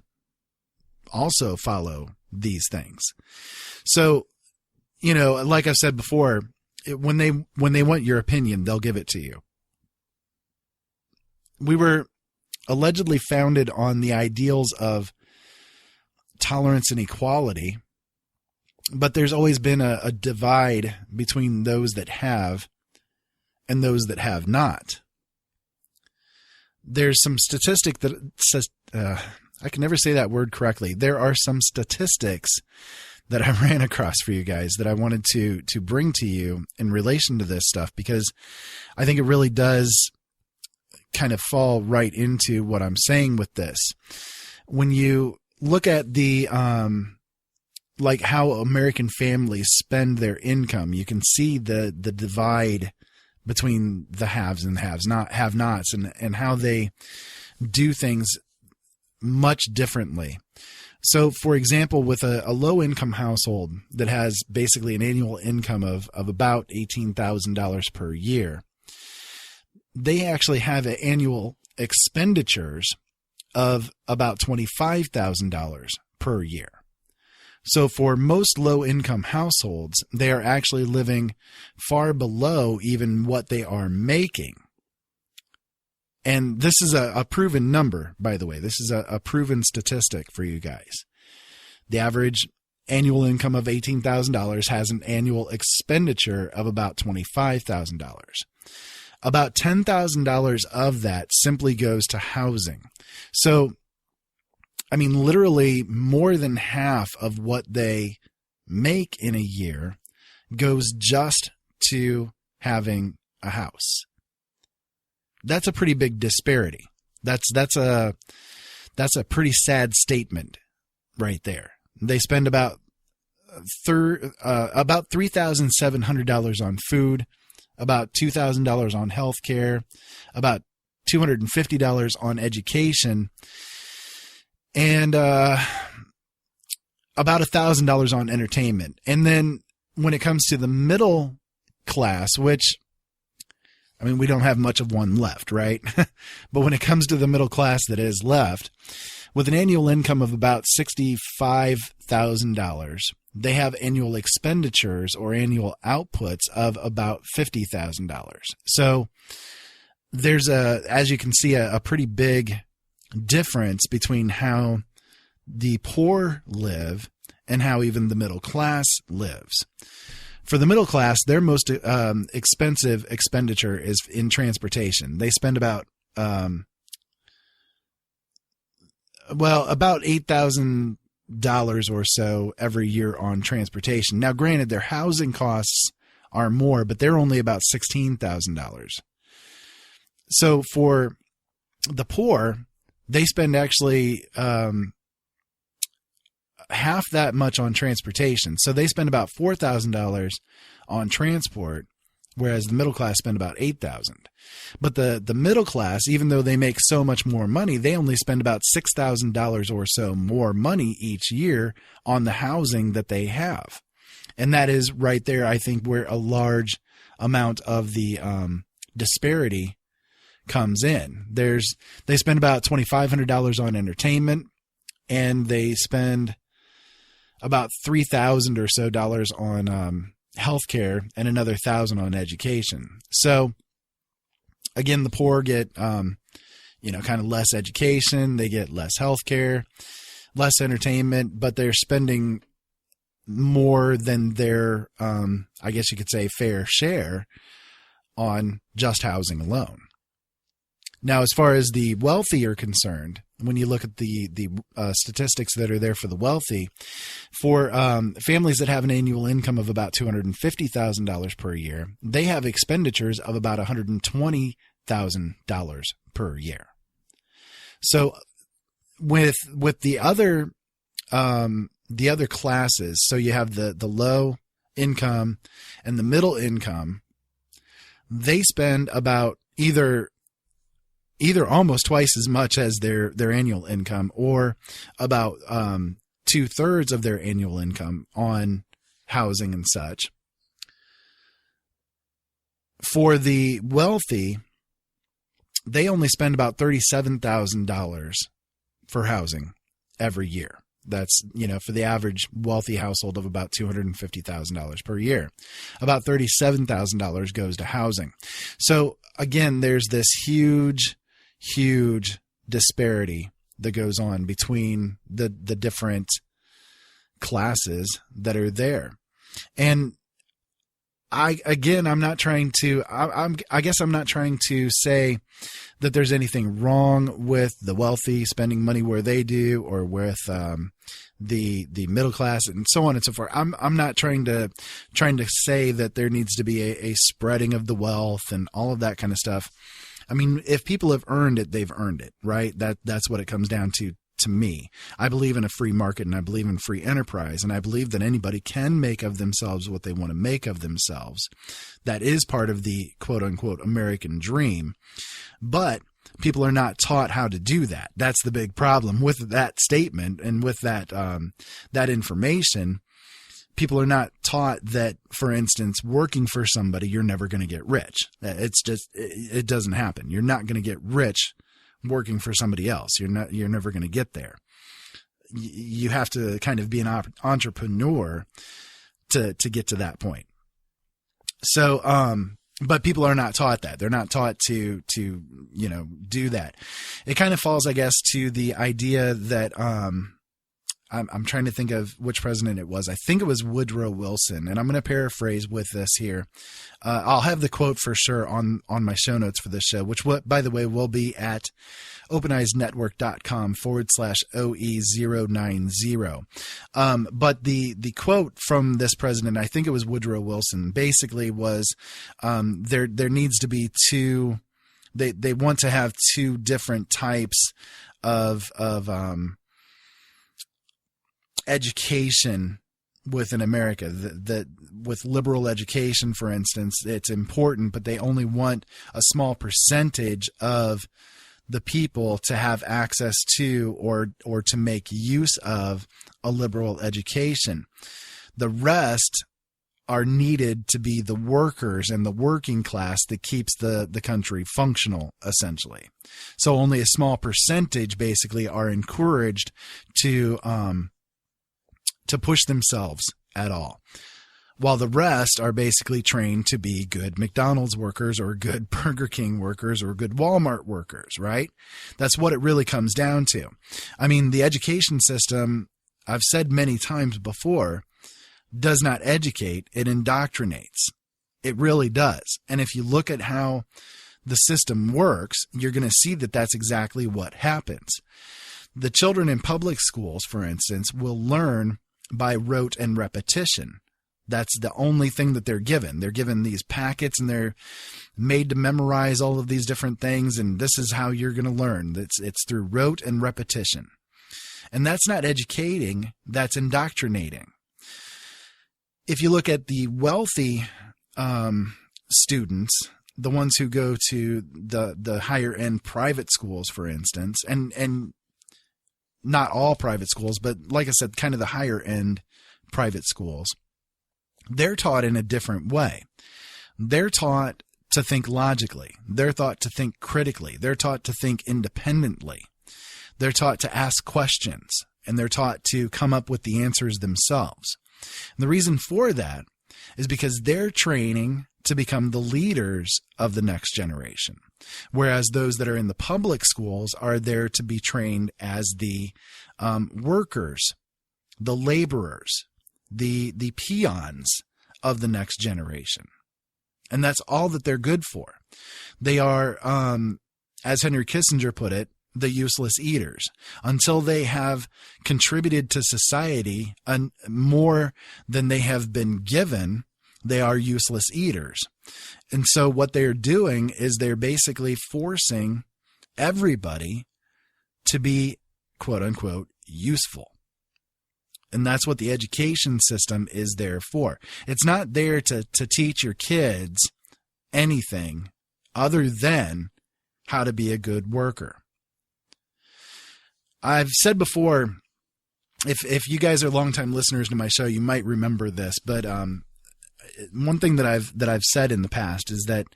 also follow these things. So, you know, like I've said before, when they want your opinion, they'll give it to you. We were allegedly founded on the ideals of tolerance and equality, but there's always been a divide between those that have and those that have not. there's some statistic that says, I can never say that word correctly. There are some statistics that I ran across for you guys that I wanted to bring to you in relation to this stuff, because I think it really does kind of fall right into what I'm saying with this. When you look at the, like how American families spend their income, you can see the divide between the haves and the have-nots, and how they do things much differently. So, for example, with a low-income household that has basically an annual income of about $18,000 per year, they actually have annual expenditures of about $25,000 per year. So for most low-income households, they are actually living far below even what they are making. And this is a proven number, by the way. This is a proven statistic for you guys. The average annual income of $18,000 has an annual expenditure of about $25,000. About $10,000 of that simply goes to housing. So, I mean, literally more than half of what they make in a year goes just to having a house. That's a pretty big disparity. That's a pretty sad statement right there. They spend about $3,700 on food, about $2,000 on health care, about $250 on education, and about $1,000 on entertainment. And then when it comes to the middle class, which, I mean, we don't have much of one left, right? But when it comes to the middle class that is left, with an annual income of about $65,000, they have annual expenditures or annual outputs of about $50,000. So there's as you can see, a pretty big difference between how the poor live and how even the middle class lives. For the middle class, their most expensive expenditure is in transportation. They spend about $8,000 or so every year on transportation. Now, granted, their housing costs are more, but they're only about $16,000. So for the poor, they spend actually half that much on transportation. So they spend about $4,000 on transport, whereas the middle class spend about $8,000. But the middle class, even though they make so much more money, they only spend about $6,000 or so more money each year on the housing that they have. And that is right there, I think, where a large amount of the disparity comes in. They spend about $2,500 on entertainment, and they spend about $3,000 or so on healthcare, and another $1,000 on education. So again, the poor get kind of less education, they get less healthcare, less entertainment, but they're spending more than their I guess you could say fair share on just housing alone. Now, as far as the wealthy are concerned, when you look at the statistics that are there for the wealthy, for families that have an annual income of about $250,000 per year, they have expenditures of about $120,000 per year. So with the other classes, so you have the low income and the middle income, they spend about either almost twice as much as their annual income, or about 2/3 of their annual income on housing and such. For the wealthy, they only spend about $37,000 for housing every year. That's, for the average wealthy household of about $250,000 per year. About $37,000 goes to housing. So again, there's this huge disparity that goes on between the different classes that are there. And I guess I'm not trying to say that there's anything wrong with the wealthy spending money where they do, or with the middle class and so on and so forth. I'm not trying to say that there needs to be a spreading of the wealth and all of that kind of stuff. I mean, if people have earned it, they've earned it, right? That's what it comes down to me. I believe in a free market, and I believe in free enterprise, and I believe that anybody can make of themselves what they want to make of themselves. That is part of the quote unquote American dream. But people are not taught how to do that. That's the big problem with that statement and with that information. People are not taught that, for instance, working for somebody, you're never going to get rich. It doesn't happen. You're not going to get rich working for somebody else. You're never going to get there. You have to kind of be an entrepreneur to get to that point. So, but people are not taught that. They're not taught to do that. It kind of falls, I guess, to the idea that, I'm trying to think of which president it was. I think it was Woodrow Wilson, and I'm going to paraphrase with this here. I'll have the quote for sure on my show notes for this show, which, by the way, will be at openeysnetwork.com/OE090. But the quote from this president, I think it was Woodrow Wilson, basically was there needs to be two. They want to have two different types of education within America. That with liberal education, for instance, it's important, but they only want a small percentage of the people to have access to or to make use of a liberal education. The rest are needed to be the workers and the working class that keeps the country functional, essentially. So only a small percentage basically are encouraged to push themselves at all, while the rest are basically trained to be good McDonald's workers or good Burger King workers or good Walmart workers, right? That's what it really comes down to. I mean, the education system, I've said many times before, does not educate, it indoctrinates. It really does. And if you look at how the system works, you're going to see that that's exactly what happens. The children in public schools, for instance, will learn by rote and repetition. That's the only thing that they're given. They're given these packets and they're made to memorize all of these different things. And this is how you're going to learn. It's through rote and repetition. And that's not educating, that's indoctrinating. If you look at the wealthy students, the ones who go to the higher end private schools, for instance, and not all private schools, but like I said, kind of the higher end private schools, they're taught in a different way. They're taught to think logically. They're taught to think critically. They're taught to think independently. They're taught to ask questions, and they're taught to come up with the answers themselves. And the reason for that is because they're training to become the leaders of the next generation, whereas those that are in the public schools are there to be trained as the workers, the laborers, the peons of the next generation. And that's all that they're good for. They are, as Henry Kissinger put it, the useless eaters. Until they have contributed to society more than they have been given, they are useless eaters. And so what they're doing is they're basically forcing everybody to be, quote unquote, useful. And that's what the education system is there for. It's not there to teach your kids anything other than how to be a good worker. I've said before, if you guys are longtime listeners to my show, you might remember this, but one thing that I've said in the past is that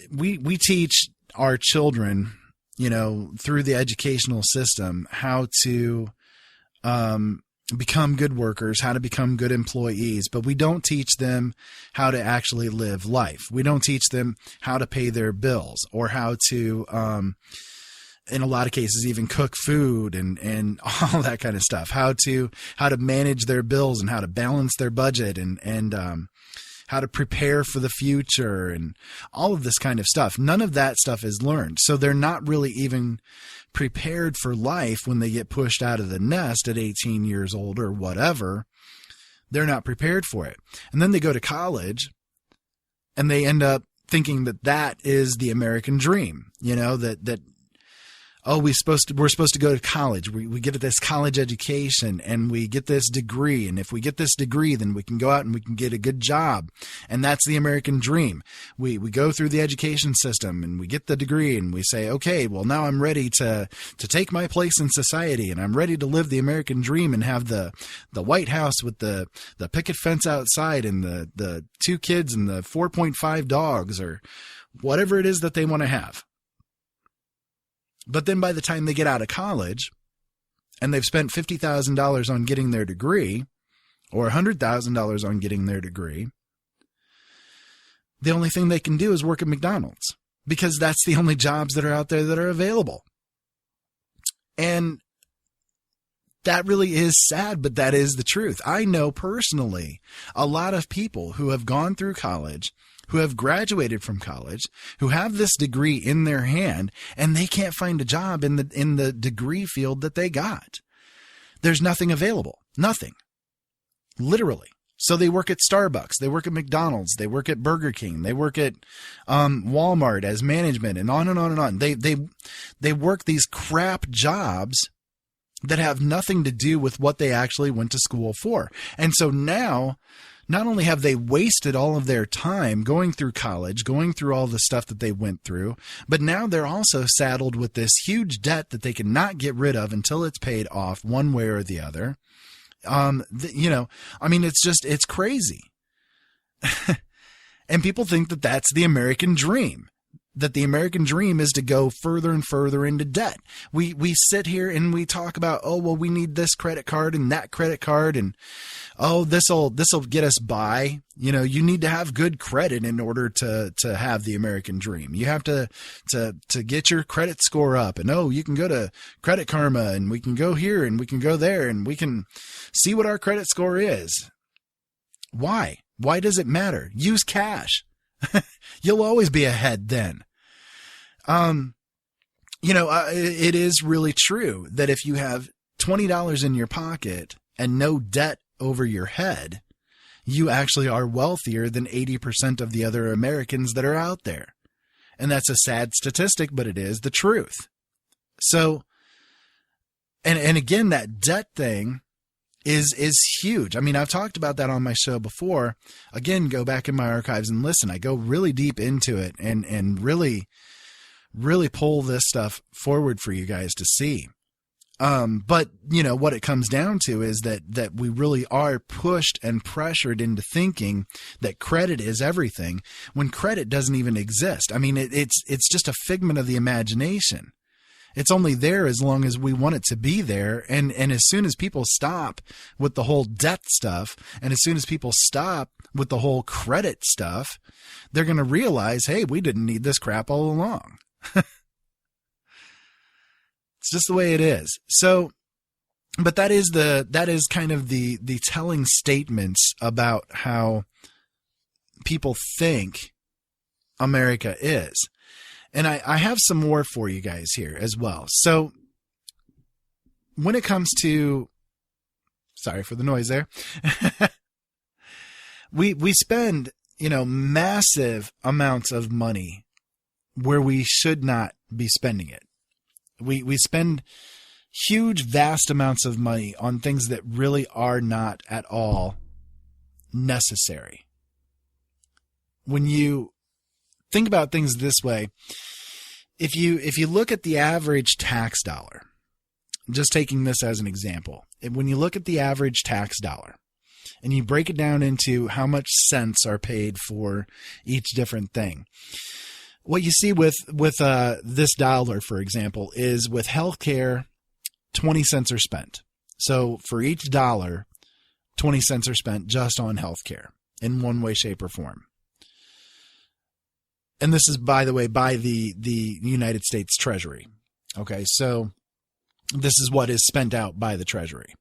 we teach our children, through the educational system, how to become good workers, how to become good employees, but we don't teach them how to actually live life. We don't teach them how to pay their bills or how to, in a lot of cases, even cook food and all that kind of stuff, how to manage their bills and how to balance their budget and how to prepare for the future and all of this kind of stuff. None of that stuff is learned. So they're not really even prepared for life when they get pushed out of the nest at 18 years old or whatever. They're not prepared for it. And then they go to college and they end up thinking that that is the American dream, that oh, we're supposed to go to college. We get this college education and we get this degree. And if we get this degree, then we can go out and we can get a good job. And that's the American dream. We go through the education system and we get the degree and we say, okay, well, now I'm ready to take my place in society and I'm ready to live the American dream and have the White House with the picket fence outside and the 2 kids and the 4.5 dogs or whatever it is that they want to have. But then by the time they get out of college and they've spent $50,000 on getting their degree or $100,000 on getting their degree, the only thing they can do is work at McDonald's because that's the only jobs that are out there that are available. And that really is sad, but that is the truth. I know personally a lot of people who have gone through college, who have graduated from college, who have this degree in their hand, and they can't find a job in the degree field that they got. There's nothing available. Nothing. Literally. So they work at Starbucks, they work at McDonald's, they work at Burger King, they work at Walmart as management, and on and on and on. They work these crap jobs that have nothing to do with what they actually went to school for. And so now, not only have they wasted all of their time going through college, going through all the stuff that they went through, but now they're also saddled with this huge debt that they cannot get rid of until it's paid off one way or the other. It's crazy. And people think that that's the American dream. That the American dream is to go further and further into debt. We sit here and we talk about, oh, well, we need this credit card and that credit card and, oh, this'll get us by. You need to have good credit in order to have the American dream. You have to get your credit score up and, oh, you can go to Credit Karma and we can go here and we can go there and we can see what our credit score is. Why? Why does it matter? Use cash. You'll always be ahead then. It is really true that if you have $20 in your pocket and no debt over your head, you actually are wealthier than 80% of the other Americans that are out there. And that's a sad statistic, but it is the truth. So, and again, that debt thing is huge. I mean, I've talked about that on my show before. Again, go back in my archives and listen. I go really deep into it and really, really pull this stuff forward for you guys to see. But what it comes down to is that we really are pushed and pressured into thinking that credit is everything when credit doesn't even exist. I mean, it's just a figment of the imagination. It's only there as long as we want it to be there. And as soon as people stop with the whole debt stuff, and as soon as people stop with the whole credit stuff, they're going to realize, hey, we didn't need this crap all along. It's just the way it is. So, but that is kind of the telling statements about how people think America is. And I have some more for you guys here as well. So when it comes to, sorry for the noise there, we spend, massive amounts of money where we should not be spending it. We spend huge, vast amounts of money on things that really are not at all necessary. When you think about things this way, if you look at the average tax dollar, just taking this as an example, when you look at the average tax dollar and you break it down into how much cents are paid for each different thing, what you see with this dollar, for example, is with healthcare, 20 cents are spent. So for each dollar, 20 cents are spent just on healthcare in one way, shape, or form. And this is, by the way, by the United States Treasury. Okay, so this is what is spent out by the Treasury.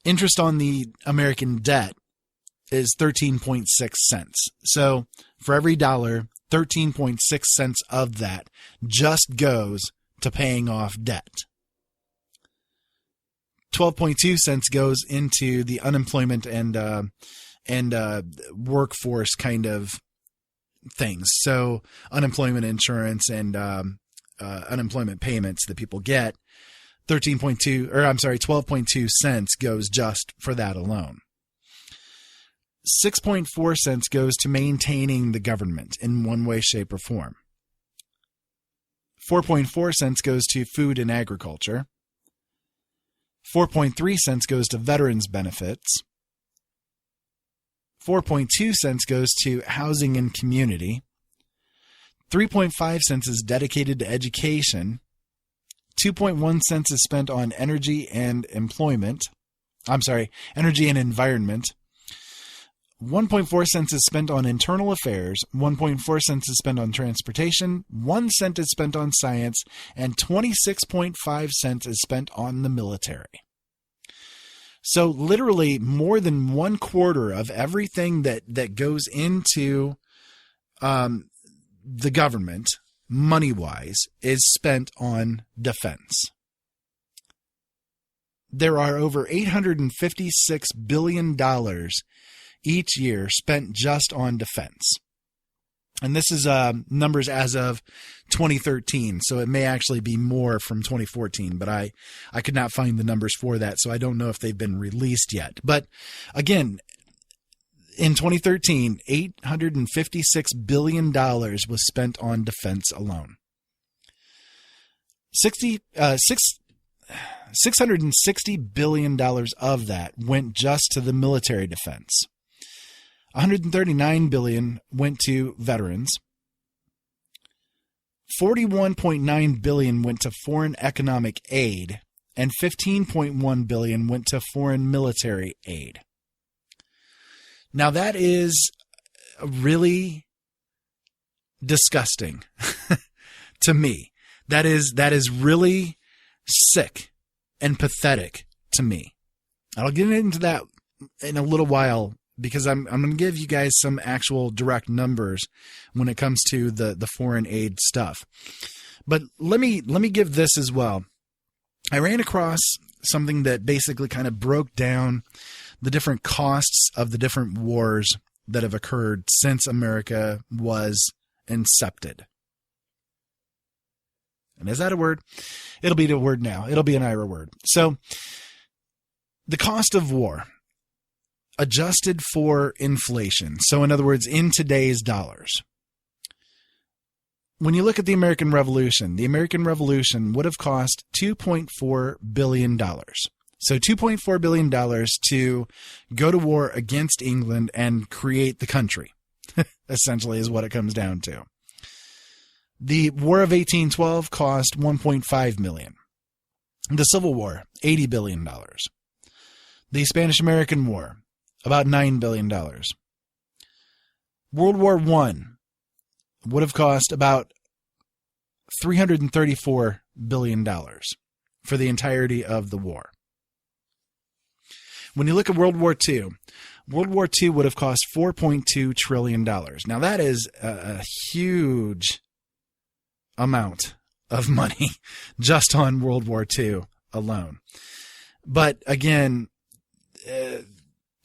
Interest on the American debt is 13.6 cents. So for every dollar, 13.6 cents of that just goes to paying off debt. 12.2 cents goes into the unemployment and workforce kind of things. So unemployment insurance and unemployment payments that people get. 12.2 cents goes just for that alone. 6.4 cents goes to maintaining the government in one way, shape, or form. 4.4 cents goes to food and agriculture. 4.3 cents goes to veterans benefits. 4.2 cents goes to housing and community. 3.5 cents is dedicated to education. 2.1 cents is spent on energy and environment. 1.4 cents is spent on internal affairs. 1.4 cents is spent on transportation. 1 cent is spent on science. And 26.5 cents is spent on the military. So literally more than 1/4 of everything that goes into the government, money-wise, is spent on defense. There are over $856 billion each year spent just on defense. And this is numbers as of 2013, so it may actually be more from 2014, but I could not find the numbers for that, so I don't know if they've been released yet. But again, in 2013, $856 billion was spent on defense alone. $660 billion of that went just to the military defense. $139 billion went to veterans. $41.9 billion went to foreign economic aid, and $15.1 billion went to foreign military aid. Now that is really disgusting to me. That is really sick and pathetic to me. I'll get into that in a little while, because I'm going to give you guys some actual direct numbers when it comes to the foreign aid stuff. But let me give this as well. I ran across something that basically kind of broke down the different costs of the different wars that have occurred since America was incepted. And is that a word? It'll be a word now. It'll be an IRA word. So the cost of war, adjusted for inflation. So in other words, in today's dollars. When you look at the American Revolution would have cost $2.4 billion. So $2.4 billion to go to war against England and create the country, essentially, is what it comes down to. The War of 1812 cost $1.5 million. The Civil War, $80 billion. The Spanish-American War, about $9 billion. World War I would have cost about $334 billion for the entirety of the war. When you look at World War II would have cost $4.2 trillion. Now that is a huge amount of money just on World War II alone. But again,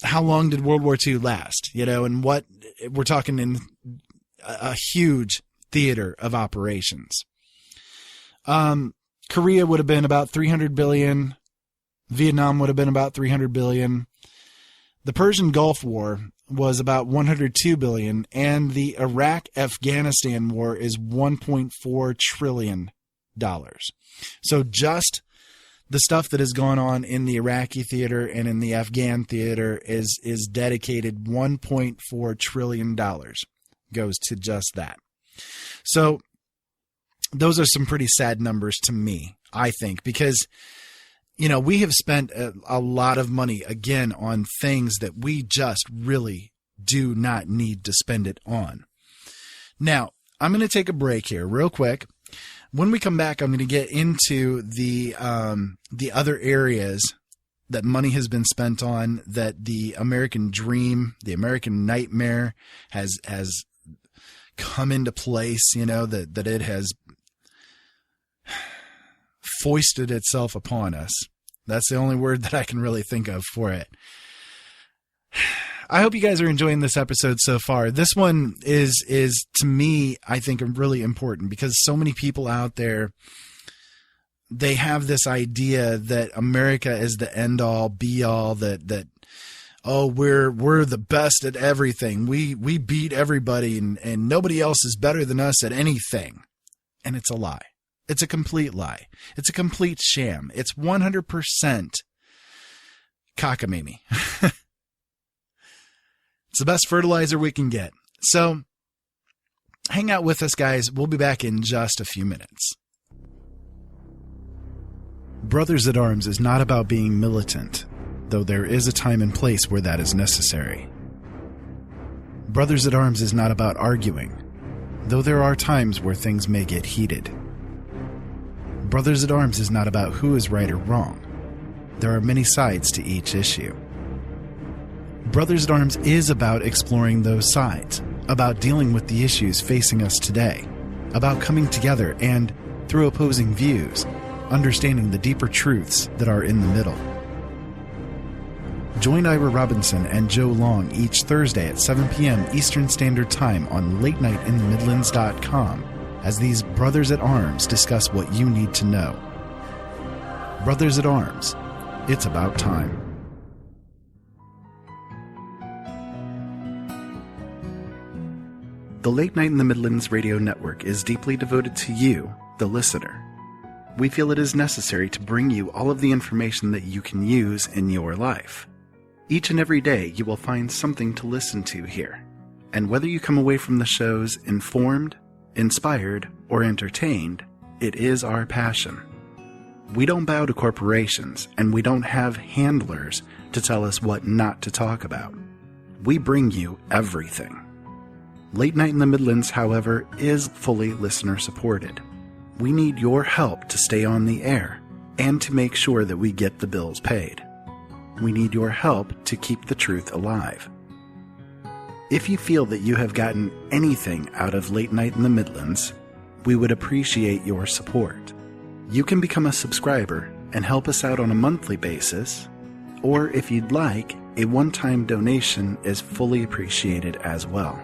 how long did World War II last? And what we're talking in a huge theater of operations. Korea would have been about $300 billion. Vietnam would have been about $300 billion. The Persian Gulf War was about $102 billion, and the Iraq-Afghanistan war is $1.4 trillion. So just the stuff that has gone on in the Iraqi theater and in the Afghan theater is dedicated $1.4 trillion goes to just that. So those are some pretty sad numbers to me, I think, because we have spent a lot of money, again, on things that we just really do not need to spend it on. Now, I'm going to take a break here real quick. When we come back, I'm going to get into the other areas that money has been spent on, that the American dream, the American nightmare has come into place, that it has foisted itself upon us. That's the only word that I can really think of for it. I hope you guys are enjoying this episode so far. This one is to me, I think, really important because so many people out there, they have this idea that America is the end all be all, that we're the best at everything. We beat everybody and nobody else is better than us at anything. And it's a lie. It's a complete lie. It's a complete sham. It's 100% cockamamie. It's the best fertilizer we can get. So hang out with us, guys. We'll be back in just a few minutes. Brothers at Arms is not about being militant, though there is a time and place where that is necessary. Brothers at Arms is not about arguing, though there are times where things may get heated. Brothers at Arms is not about who is right or wrong. There are many sides to each issue. Brothers at Arms is about exploring those sides, about dealing with the issues facing us today, about coming together and, through opposing views, understanding the deeper truths that are in the middle. Join Ira Robinson and Joe Long each Thursday at 7 p.m. Eastern Standard Time on LateNightInTheMidlands.com as these Brothers at Arms discuss what you need to know. Brothers at Arms, it's about time. The Late Night in the Midlands radio network is deeply devoted to you, the listener. We feel it is necessary to bring you all of the information that you can use in your life. Each and every day you will find something to listen to here. And whether you come away from the shows informed, inspired, or entertained, it is our passion. We don't bow to corporations, and we don't have handlers to tell us what not to talk about. We bring you everything. Late Night in the Midlands, however, is fully listener-supported. We need your help to stay on the air and to make sure that we get the bills paid. We need your help to keep the truth alive. If you feel that you have gotten anything out of Late Night in the Midlands, we would appreciate your support. You can become a subscriber and help us out on a monthly basis, or if you'd like, a one-time donation is fully appreciated as well.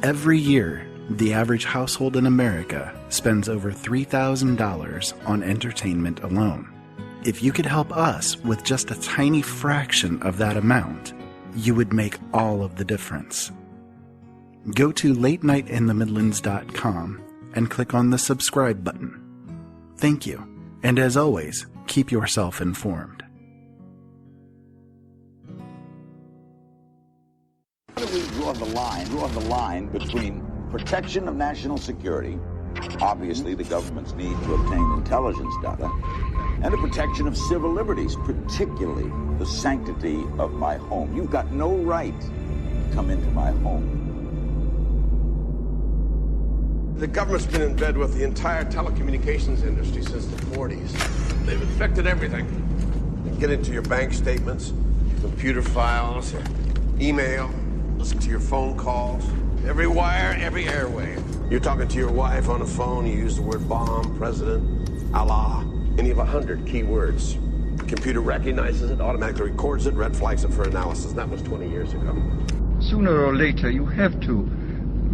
Every year, the average household in America spends over $3,000 on entertainment alone. If you could help us with just a tiny fraction of that amount, you would make all of the difference. Go to LateNightInTheMidlands.com and click on the subscribe button. Thank you, and as always, keep yourself informed. How do we draw the line between protection of national security, obviously the government's need to obtain intelligence data, and the protection of civil liberties, particularly the sanctity of my home? You've got no right to come into my home. The government's been in bed with the entire telecommunications industry since the 40s. They've infected everything. They get into your bank statements, computer files, email, listen to your phone calls, every wire, every airwave. You're talking to your wife on the phone, you use the word bomb, president, Allah, any of 100 key words. The computer recognizes it, automatically records it, red flags it for analysis. That was 20 years ago. Sooner or later, you have to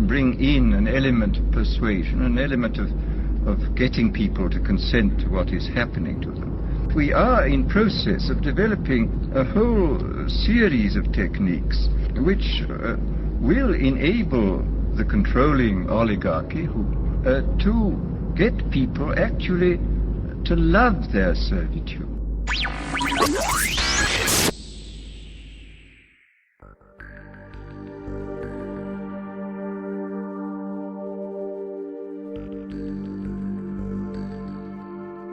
bring in an element of persuasion, an element of getting people to consent to what is happening to them. We are in process of developing a whole series of techniques which will enable the controlling oligarchy to get people actually to love their servitude.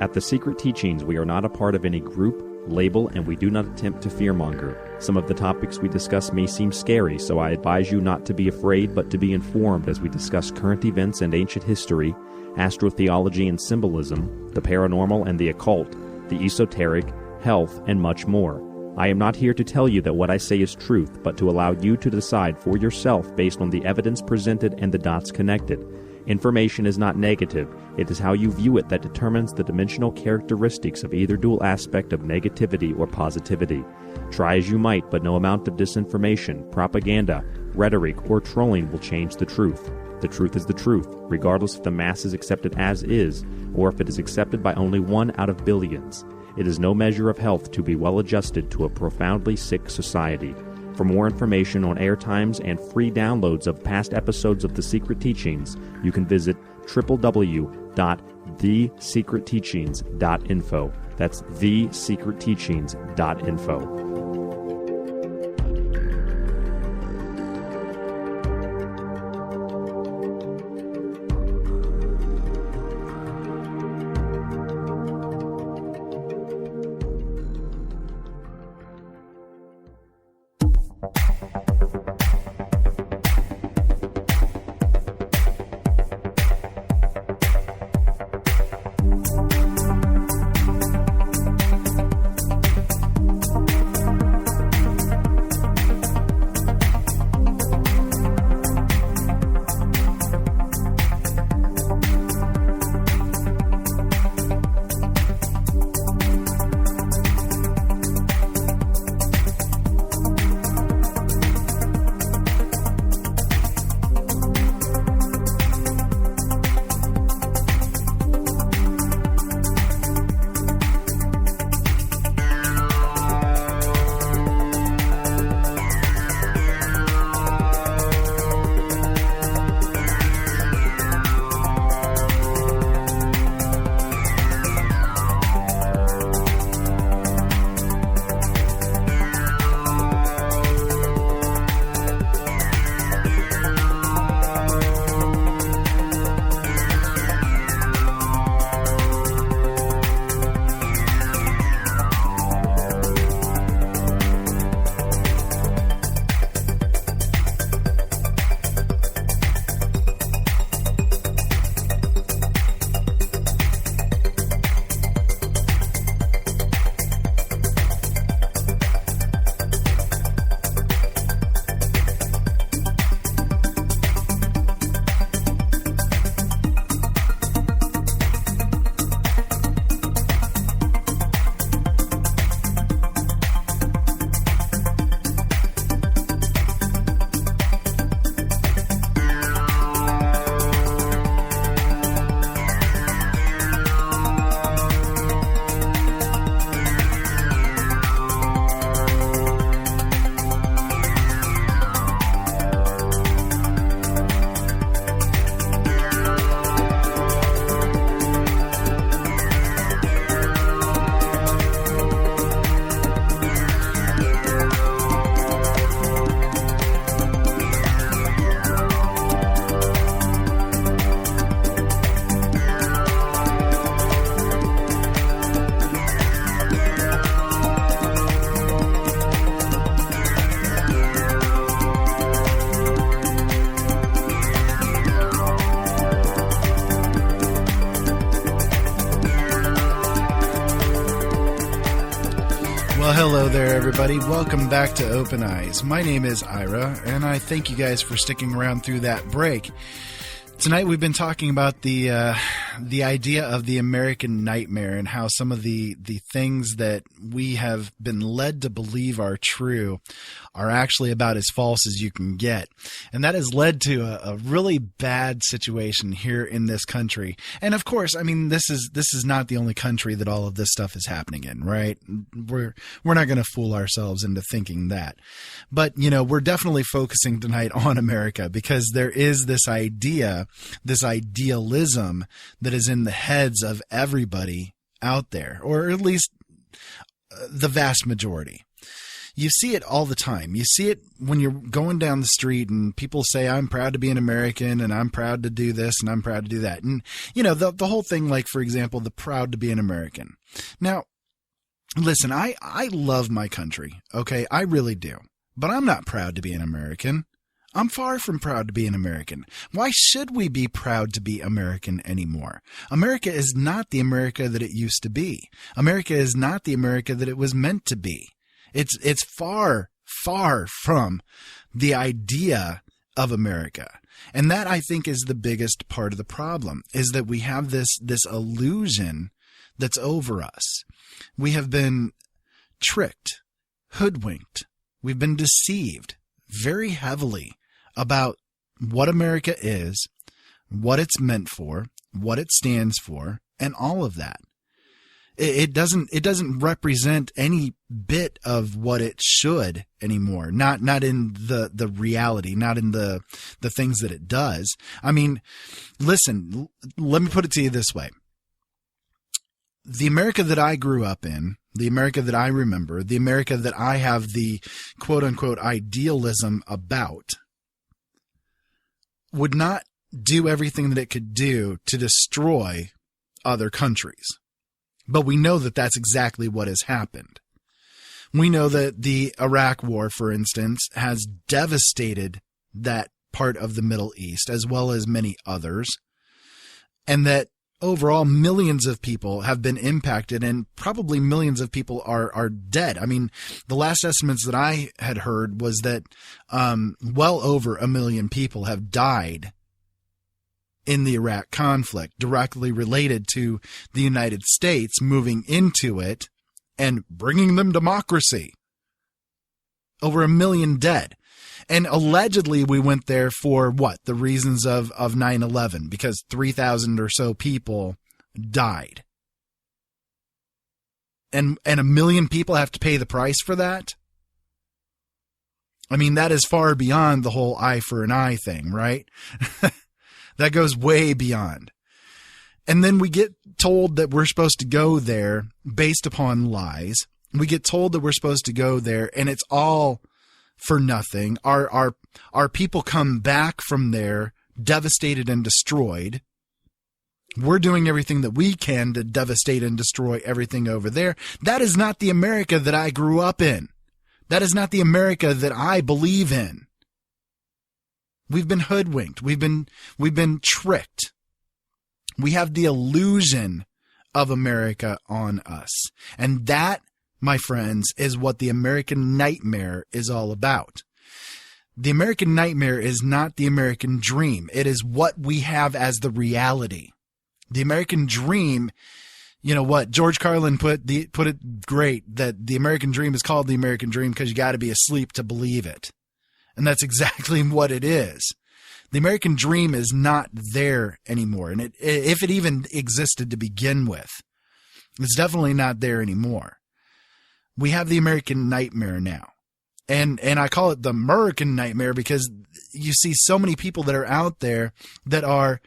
At The Secret Teachings, we are not a part of any group, label, and we do not attempt to fearmonger. Some of the topics we discuss may seem scary, so I advise you not to be afraid, but to be informed as we discuss current events and ancient history, astrotheology and symbolism, the paranormal and the occult, the esoteric, health, and much more. I am not here to tell you that what I say is truth, but to allow you to decide for yourself based on the evidence presented and the dots connected. Information is not negative. It is how you view it that determines the dimensional characteristics of either dual aspect of negativity or positivity. Try as you might, but no amount of disinformation, propaganda, rhetoric, or trolling will change the truth. The truth is the truth, regardless if the masses accept it as is, or if it is accepted by only 1 out of billions. It is no measure of health to be well adjusted to a profoundly sick society. For more information on airtimes and free downloads of past episodes of The Secret Teachings, you can visit www.thesecretteachings.info. That's thesecretteachings.info. Hello there, everybody. Welcome back to Open Eyes. My name is Ira, and I thank you guys for sticking around through that break. Tonight we've been talking about the idea of the American nightmare and how some of the things that we have been led to believe are true are actually about as false as you can get. And that has led to a really bad situation here in this country. And of course, I mean, this is not the only country that all of this stuff is happening in, right? We're not going to fool ourselves into thinking that. But, you know, we're definitely focusing tonight on America because there is this idea, this idealism that is in the heads of everybody out there, or at least the vast majority. You see it all the time. You see it when you're going down the street and people say, I'm proud to be an American and I'm proud to do this and I'm proud to do that. And, you know, the whole thing, like, for example, the proud to be an American. Now, listen, I love my country. Okay. I really do, but I'm not proud to be an American. I'm far from proud to be an American. Why should we be proud to be American anymore? America is not the America that it used to be. America is not the America that it was meant to be. It's far, far from the idea of America. And that, I think, is the biggest part of the problem, is that we have this illusion that's over us. We have been tricked, hoodwinked. We've been deceived very heavily about what America is, what it's meant for, what it stands for, and all of that. It doesn't represent any bit of what it should anymore. Not in the reality, not in the things that it does. I mean, listen, let me put it to you this way. The America that I grew up in, the America that I remember, the America that I have the quote unquote idealism about, would not do everything that it could do to destroy other countries. But we know that that's exactly what has happened. We know that the Iraq War, for instance, has devastated that part of the Middle East, as well as many others, and that overall millions of people have been impacted, and probably millions of people are dead. I mean, the last estimates that I had heard was that well over 1 million people have died in the Iraq conflict, directly related to the United States moving into it and bringing them democracy. Over 1 million dead. And allegedly we went there for what? The reasons of 9/11, because 3,000 or so people died. And 1 million people have to pay the price for that? I mean, that is far beyond the whole eye for an eye thing, right? That goes way beyond. And then we get told that we're supposed to go there based upon lies. We get told that we're supposed to go there and it's all for nothing. Our people come back from there devastated and destroyed. We're doing everything that we can to devastate and destroy everything over there. That is not the America that I grew up in. That is not the America that I believe in. We've been hoodwinked. We've been tricked. We have the illusion of America on us. And that, my friends, is what the American nightmare is all about. The American nightmare is not the American dream. It is what we have as the reality. The American dream, you know what? George Carlin put it great, that the American dream is called the American dream because you got to be asleep to believe it. And that's exactly what it is. The American dream is not there anymore. And if it even existed to begin with, it's definitely not there anymore. We have the American nightmare now. And I call it the American nightmare because you see so many people that are out there that are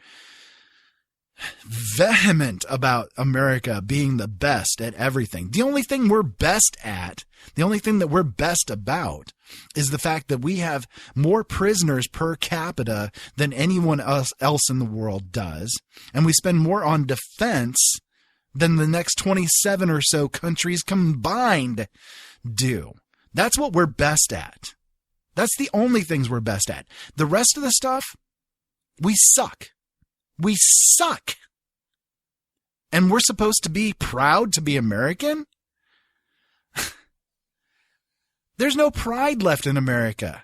vehement about America being the best at everything. The only thing we're best at, the only thing that we're best about, is the fact that we have more prisoners per capita than anyone else in the world does. And we spend more on defense than the next 27 or so countries combined do. That's what we're best at. That's the only things we're best at. The rest of the stuff, we suck. We suck. And we're supposed to be proud to be American? There's no pride left in America.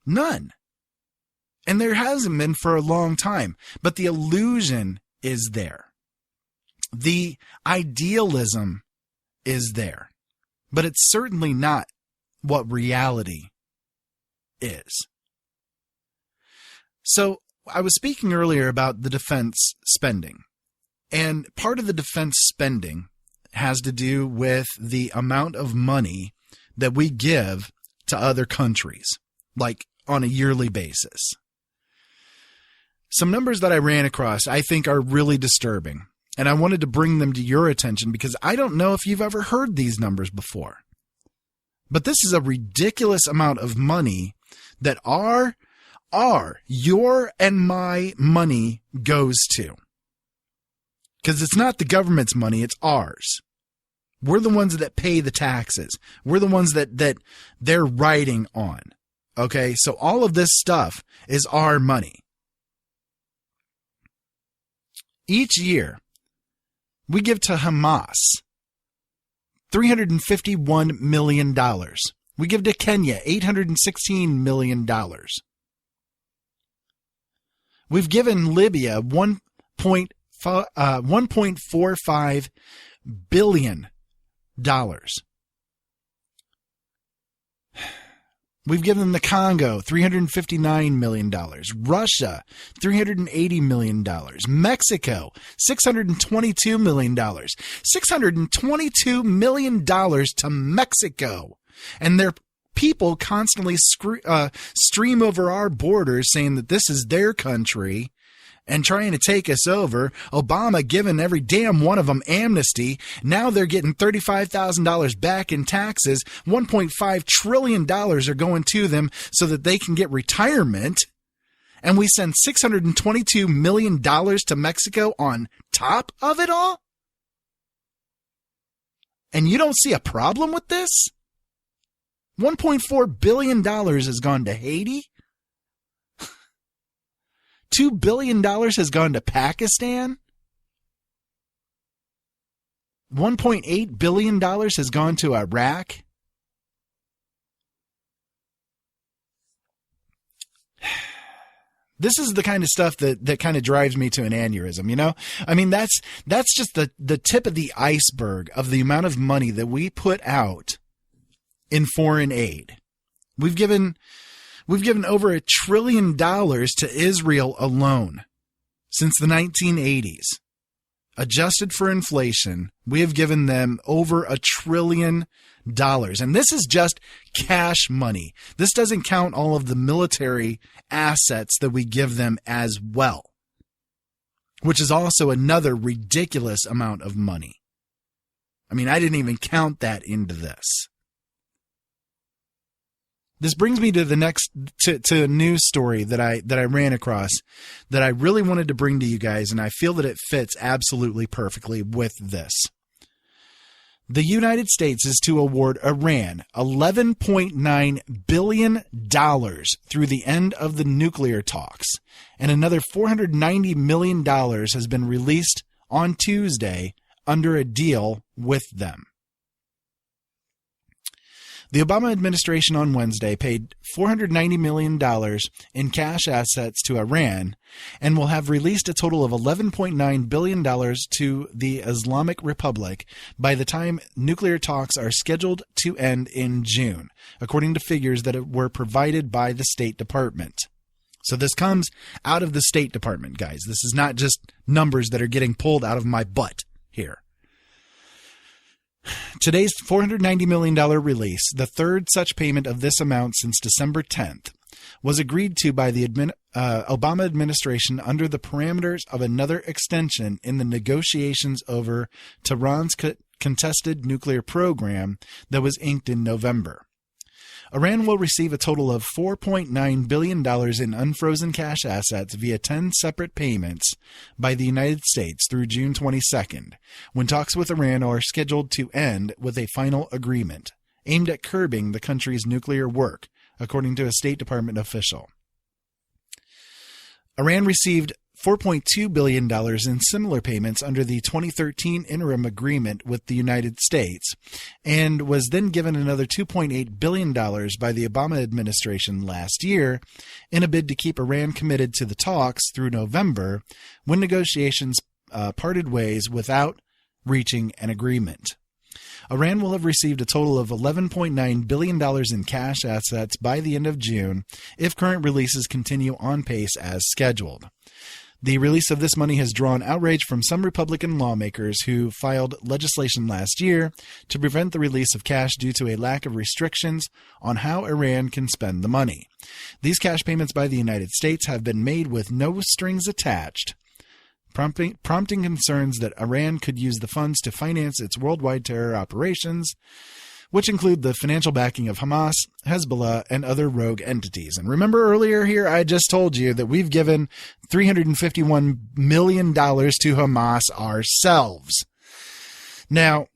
None. And there hasn't been for a long time. But the illusion is there. The idealism is there. But it's certainly not what reality is. So, I was speaking earlier about the defense spending, and part of the defense spending has to do with the amount of money that we give to other countries, like on a yearly basis. Some numbers that I ran across I think are really disturbing, and I wanted to bring them to your attention because I don't know if you've ever heard these numbers before. But this is a ridiculous amount of money that your and my money goes to. Because it's not the government's money, it's ours. We're the ones that pay the taxes. We're the ones that they're riding on. Okay, so all of this stuff is our money. Each year, we give to Hamas $351 million. We give to Kenya $816 million. We've given Libya $1.45 billion. We've given the Congo $359 million, Russia $380 million, Mexico $622 million, $622 million to Mexico. And their people constantly stream over our borders saying that this is their country and trying to take us over. Obama giving every damn one of them amnesty. Now they're getting $35,000 back in taxes. $1.5 trillion are going to them so that they can get retirement. And we send $622 million to Mexico on top of it all? And you don't see a problem with this? $1.4 billion has gone to Haiti. $2 billion has gone to Pakistan. $1.8 billion has gone to Iraq. This is the kind of stuff that kind of drives me to an aneurysm, you know? I mean, that's just the tip of the iceberg of the amount of money that we put out in foreign aid. We've given over $1 trillion to Israel alone since the 1980s. Adjusted for inflation, we have given them over $1 trillion. And this is just cash money. This doesn't count all of the military assets that we give them as well, which is also another ridiculous amount of money. I mean, I didn't even count that into this. This brings me to the next to a news story that I ran across that I really wanted to bring to you guys, and I feel that it fits absolutely perfectly with this. The United States is to award Iran $11.9 billion through the end of the nuclear talks, and another $490 million has been released on Tuesday under a deal with them. The Obama administration on Wednesday paid $490 million in cash assets to Iran and will have released a total of $11.9 billion to the Islamic Republic by the time nuclear talks are scheduled to end in June, according to figures that were provided by the State Department. So this comes out of the State Department, guys. This is not just numbers that are getting pulled out of my butt here. Today's $490 million release, the third such payment of this amount since December 10th, was agreed to by the Obama administration under the parameters of another extension in the negotiations over Tehran's contested nuclear program that was inked in November. Iran will receive a total of $4.9 billion in unfrozen cash assets via 10 separate payments by the United States through June 22nd, when talks with Iran are scheduled to end with a final agreement aimed at curbing the country's nuclear work, according to a State Department official. Iran received $4.2 billion in similar payments under the 2013 interim agreement with the United States, and was then given another $2.8 billion by the Obama administration last year in a bid to keep Iran committed to the talks through November, when negotiations parted ways without reaching an agreement. Iran will have received a total of $11.9 billion in cash assets by the end of June if current releases continue on pace as scheduled. The release of this money has drawn outrage from some Republican lawmakers who filed legislation last year to prevent the release of cash due to a lack of restrictions on how Iran can spend the money. These cash payments by the United States have been made with no strings attached, prompting concerns that Iran could use the funds to finance its worldwide terror operations, which include the financial backing of Hamas, Hezbollah, and other rogue entities. And remember earlier here, I just told you that we've given $351 million to Hamas ourselves. Now,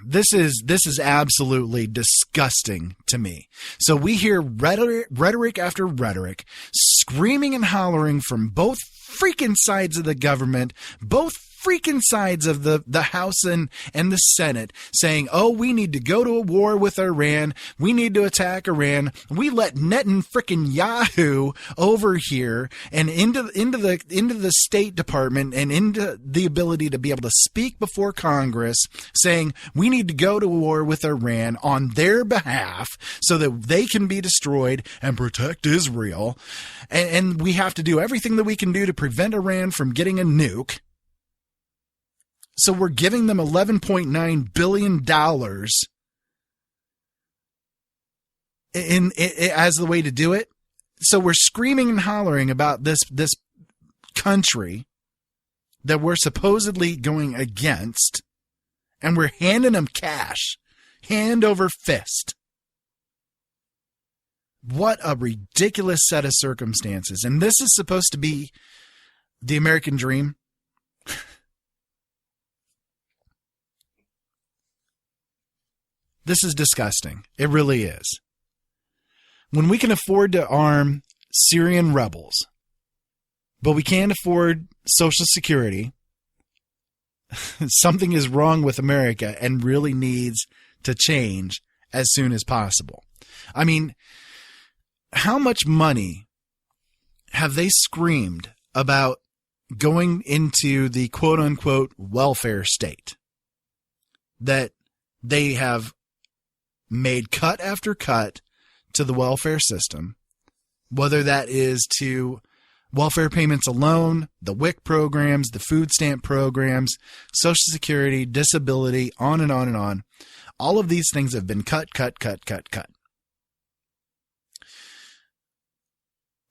this is absolutely disgusting to me. So we hear rhetoric after rhetoric, screaming and hollering from both freaking sides of the government, both freaking sides of the House and the Senate, saying, oh, we need to go to a war with Iran. We need to attack Iran. We let Netanyahu over here and into the State Department and into the ability to be able to speak before Congress, saying we need to go to war with Iran on their behalf so that they can be destroyed and protect Israel. And we have to do everything that we can do to prevent Iran from getting a nuke. So we're giving them $11.9 billion as the way to do it. So we're screaming and hollering about this country that we're supposedly going against, and we're handing them cash, hand over fist. What a ridiculous set of circumstances. And this is supposed to be the American dream. This is disgusting. It really is. When we can afford to arm Syrian rebels, but we can't afford Social Security, something is wrong with America and really needs to change as soon as possible. I mean, how much money have they screamed about going into the quote-unquote welfare state that they have made cut after cut to the welfare system, whether that is to welfare payments alone, the WIC programs, the food stamp programs, Social Security, disability, on and on and on. All of these things have been cut.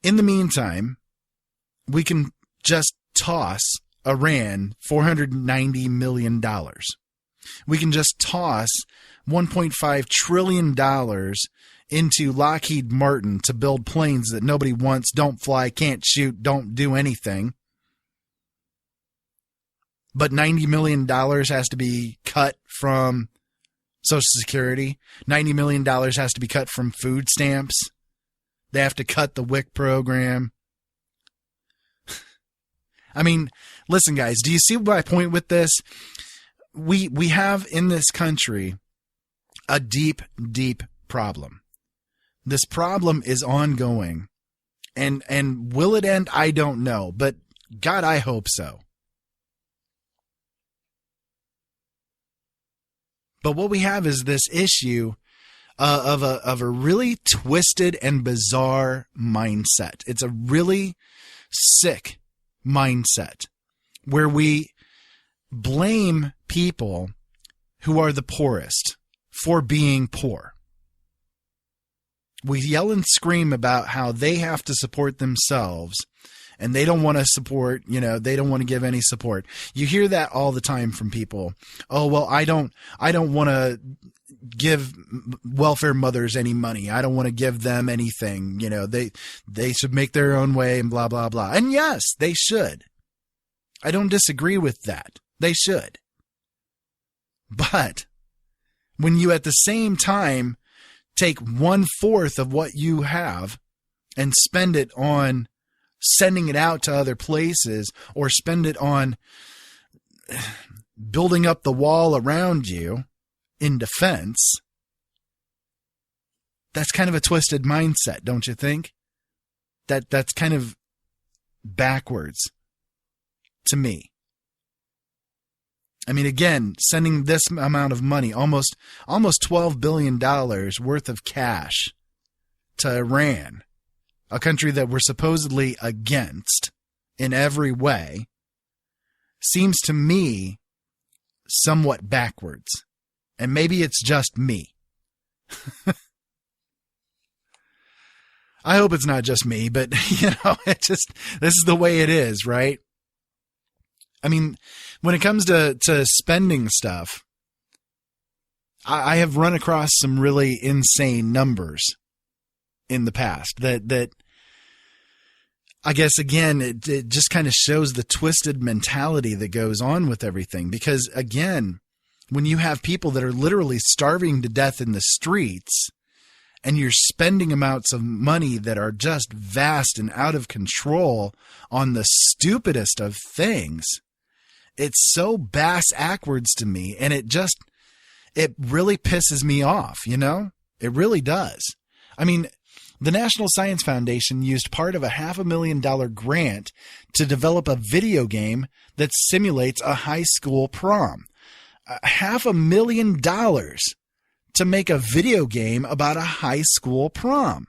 In the meantime, we can just toss Iran $490 million. We can just toss $1.5 trillion into Lockheed Martin to build planes that nobody wants, don't fly, can't shoot, don't do anything. But $90 million has to be cut from Social Security. $90 million has to be cut from food stamps. They have to cut the WIC program. I mean, listen, guys, do you see my point with this? We have in this country a deep, deep problem. This problem is ongoing. And will it end? I don't know. But God, I hope so. But what we have is this issue of a really twisted and bizarre mindset. It's a really sick mindset where we blame people who are the poorest for being poor. We yell and scream about how they have to support themselves and they don't want to support, they don't want to give any support. You hear that all the time from people. Oh, well, I don't want to give welfare mothers any money. I don't want to give them anything. They should make their own way and blah, blah, blah. And yes, they should. I don't disagree with that. They should. But when you at the same time take 1/4 of what you have and spend it on sending it out to other places or spend it on building up the wall around you in defense, that's kind of a twisted mindset, don't you think? That's kind of backwards to me. I mean, again, sending this amount of money, almost $12 billion worth of cash to Iran, a country that we're supposedly against in every way, seems to me somewhat backwards. And maybe it's just me. I hope it's not just me, but this is the way it is, right? I mean, when it comes to spending stuff, I have run across some really insane numbers in the past that I guess, again, it just kind of shows the twisted mentality that goes on with everything. Because, again, when you have people that are literally starving to death in the streets and you're spending amounts of money that are just vast and out of control on the stupidest of things. It's so bass-ackwards to me, and it really pisses me off, you know? It really does. I mean, the National Science Foundation used part of a $500,000 grant to develop a video game that simulates a high school prom. $500,000 to make a video game about a high school prom.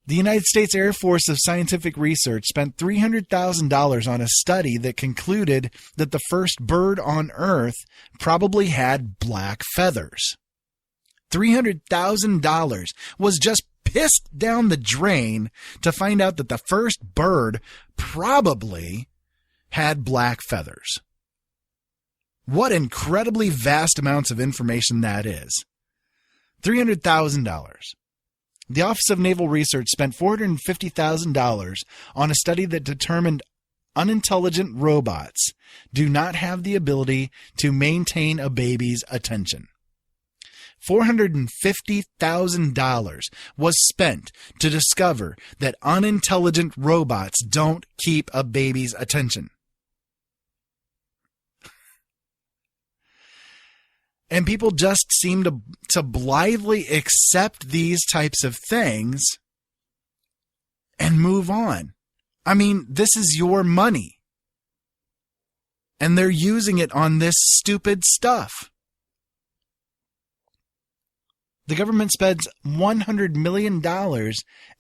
The United States Air Force of Scientific Research spent $300,000 on a study that concluded that the first bird on Earth probably had black feathers. $300,000 was just pissed down the drain to find out that the first bird probably had black feathers. What incredibly vast amounts of information that is. $300,000. The Office of Naval Research spent $450,000 on a study that determined unintelligent robots do not have the ability to maintain a baby's attention. $450,000 was spent to discover that unintelligent robots don't keep a baby's attention. And people just seem to blithely accept these types of things and move on. I mean, this is your money. And they're using it on this stupid stuff. The government spends $100 million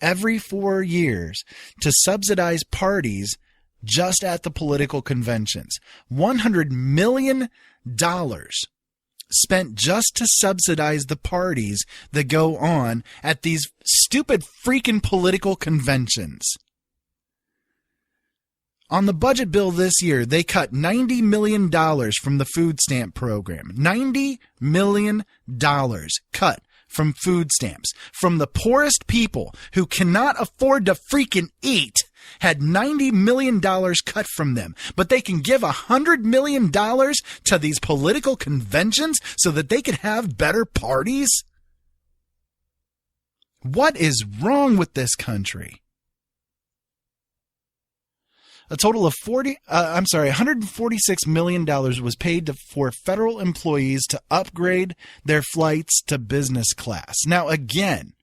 every 4 years to subsidize parties just at the political conventions. $100 million spent just to subsidize the parties that go on at these stupid freaking political conventions. On the budget bill this year, they cut $90 million from the food stamp program. $90 million cut from food stamps. From the poorest people who cannot afford to freaking eat, had $90 million cut from them. But they can give $100 million to these political conventions so that they can have better parties? What is wrong with this country? A total of $146 million was paid for federal employees to upgrade their flights to business class. Now, again,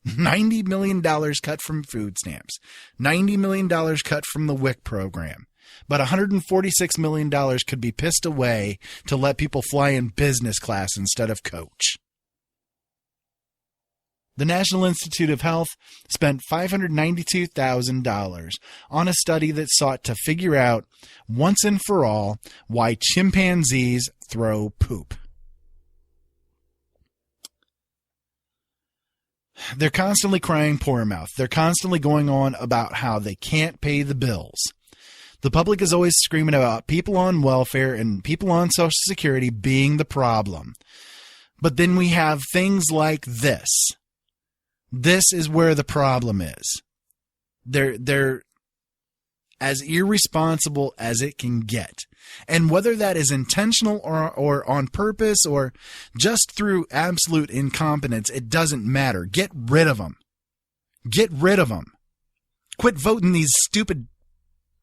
$90 million cut from food stamps, $90 million cut from the WIC program, but $146 million could be pissed away to let people fly in business class instead of coach. The National Institute of Health spent $592,000 on a study that sought to figure out once and for all why chimpanzees throw poop. They're constantly crying poor mouth. They're constantly going on about how they can't pay the bills. The public is always screaming about people on welfare and people on Social Security being the problem. But then we have things like this. This is where the problem is. They're as irresponsible as it can get. And whether that is intentional or on purpose or just through absolute incompetence, it doesn't matter. Get rid of them. Get rid of them. Quit voting these stupid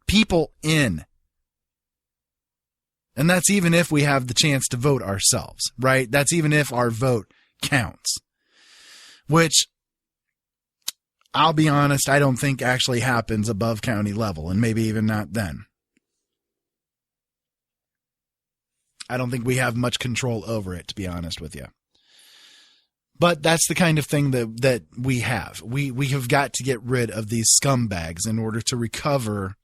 people in. And that's even if we have the chance to vote ourselves, right? That's even if our vote counts. Which, I'll be honest, I don't think actually happens above county level, and maybe even not then. I don't think we have much control over it, to be honest with you. But that's the kind of thing that we have. We have got to get rid of these scumbags in order to recover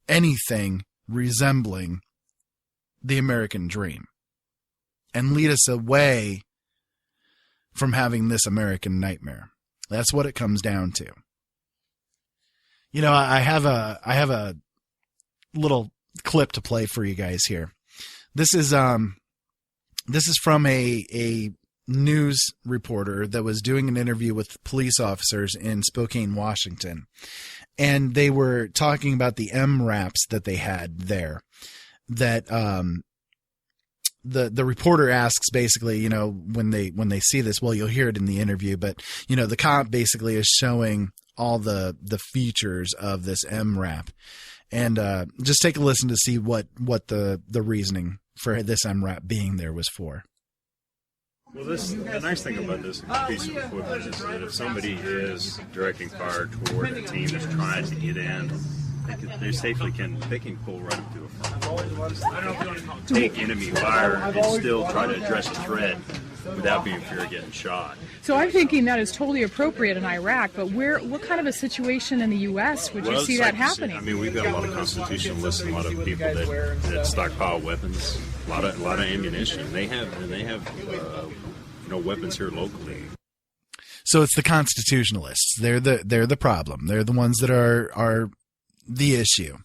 anything resembling the American dream and lead us away from having this American nightmare. That's what it comes down to. You know, I have a little clip to play for you guys here. This is from a news reporter that was doing an interview with police officers in Spokane, Washington. and they were talking about the MRAPs that they had there. That the reporter asks basically, you know, when they see this, well, you'll hear it in the interview, but you know, the cop basically is showing all the features of this MRAP, and just take a listen to see what the reasoning for this MRAP being there was for. Well, the nice thing about this piece of equipment is that if somebody is directing fire toward a team that's trying to get in, they safely can pull right up to a front, take enemy fire, and still try to address a threat without being fear of getting shot. So I'm thinking that is totally appropriate in Iraq, but what kind of a situation in the U.S. would you see that happening? I mean, we've got a lot of constitutionalists and a lot of people that stockpile weapons, a lot of ammunition. They have weapons here locally. So it's the constitutionalists. They're the problem. They're the ones that are the issue.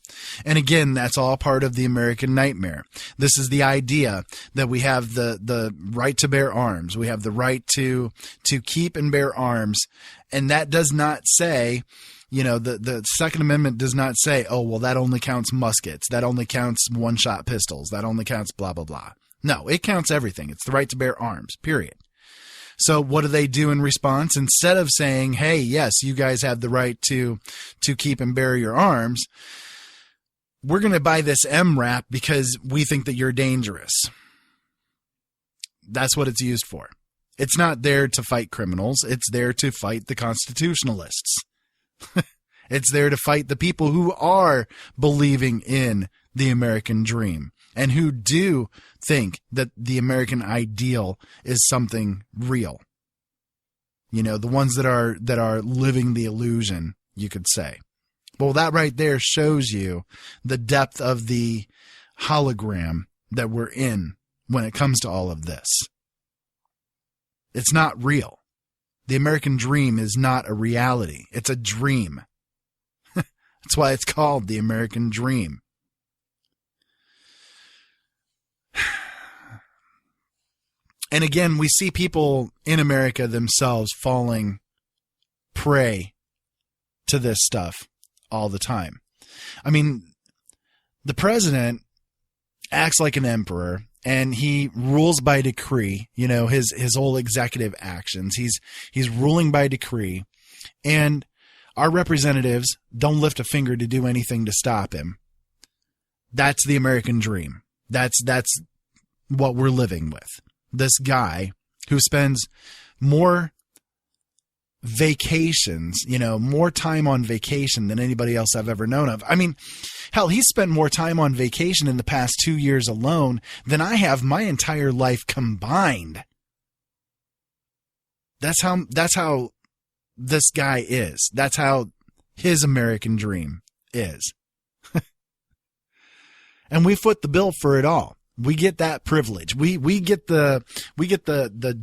And again, that's all part of the American nightmare. This is the idea that we have the right to bear arms. We have the right to keep and bear arms. And that does not say, you know, the Second Amendment does not say, oh, well, that only counts muskets. That only counts one-shot pistols. That only counts blah, blah, blah. No, it counts everything. It's the right to bear arms, period. So what do they do in response? Instead of saying, hey, yes, you guys have the right to keep and bear your arms, we're going to buy this MRAP because we think that you're dangerous. That's what it's used for. It's not there to fight criminals. It's there to fight the constitutionalists. It's there to fight the people who are believing in the American dream and who do think that the American ideal is something real. You know, the ones that are living the illusion, you could say. Well, that right there shows you the depth of the hologram that we're in when it comes to all of this. It's not real. The American dream is not a reality. It's a dream. That's why it's called the American dream. And again, we see people in America themselves falling prey to this stuff all the time. I mean, the president acts like an emperor and he rules by decree, you know, his whole executive actions. He's ruling by decree, and our representatives don't lift a finger to do anything to stop him. That's the American dream. That's what we're living with. This guy who spends more vacations, you know, more time on vacation than anybody else I've ever known of. I mean, hell, he spent more time on vacation in the past 2 years alone than I have my entire life combined. That's how this guy is. That's how his American dream is. And we foot the bill for it all. We get that privilege. We get the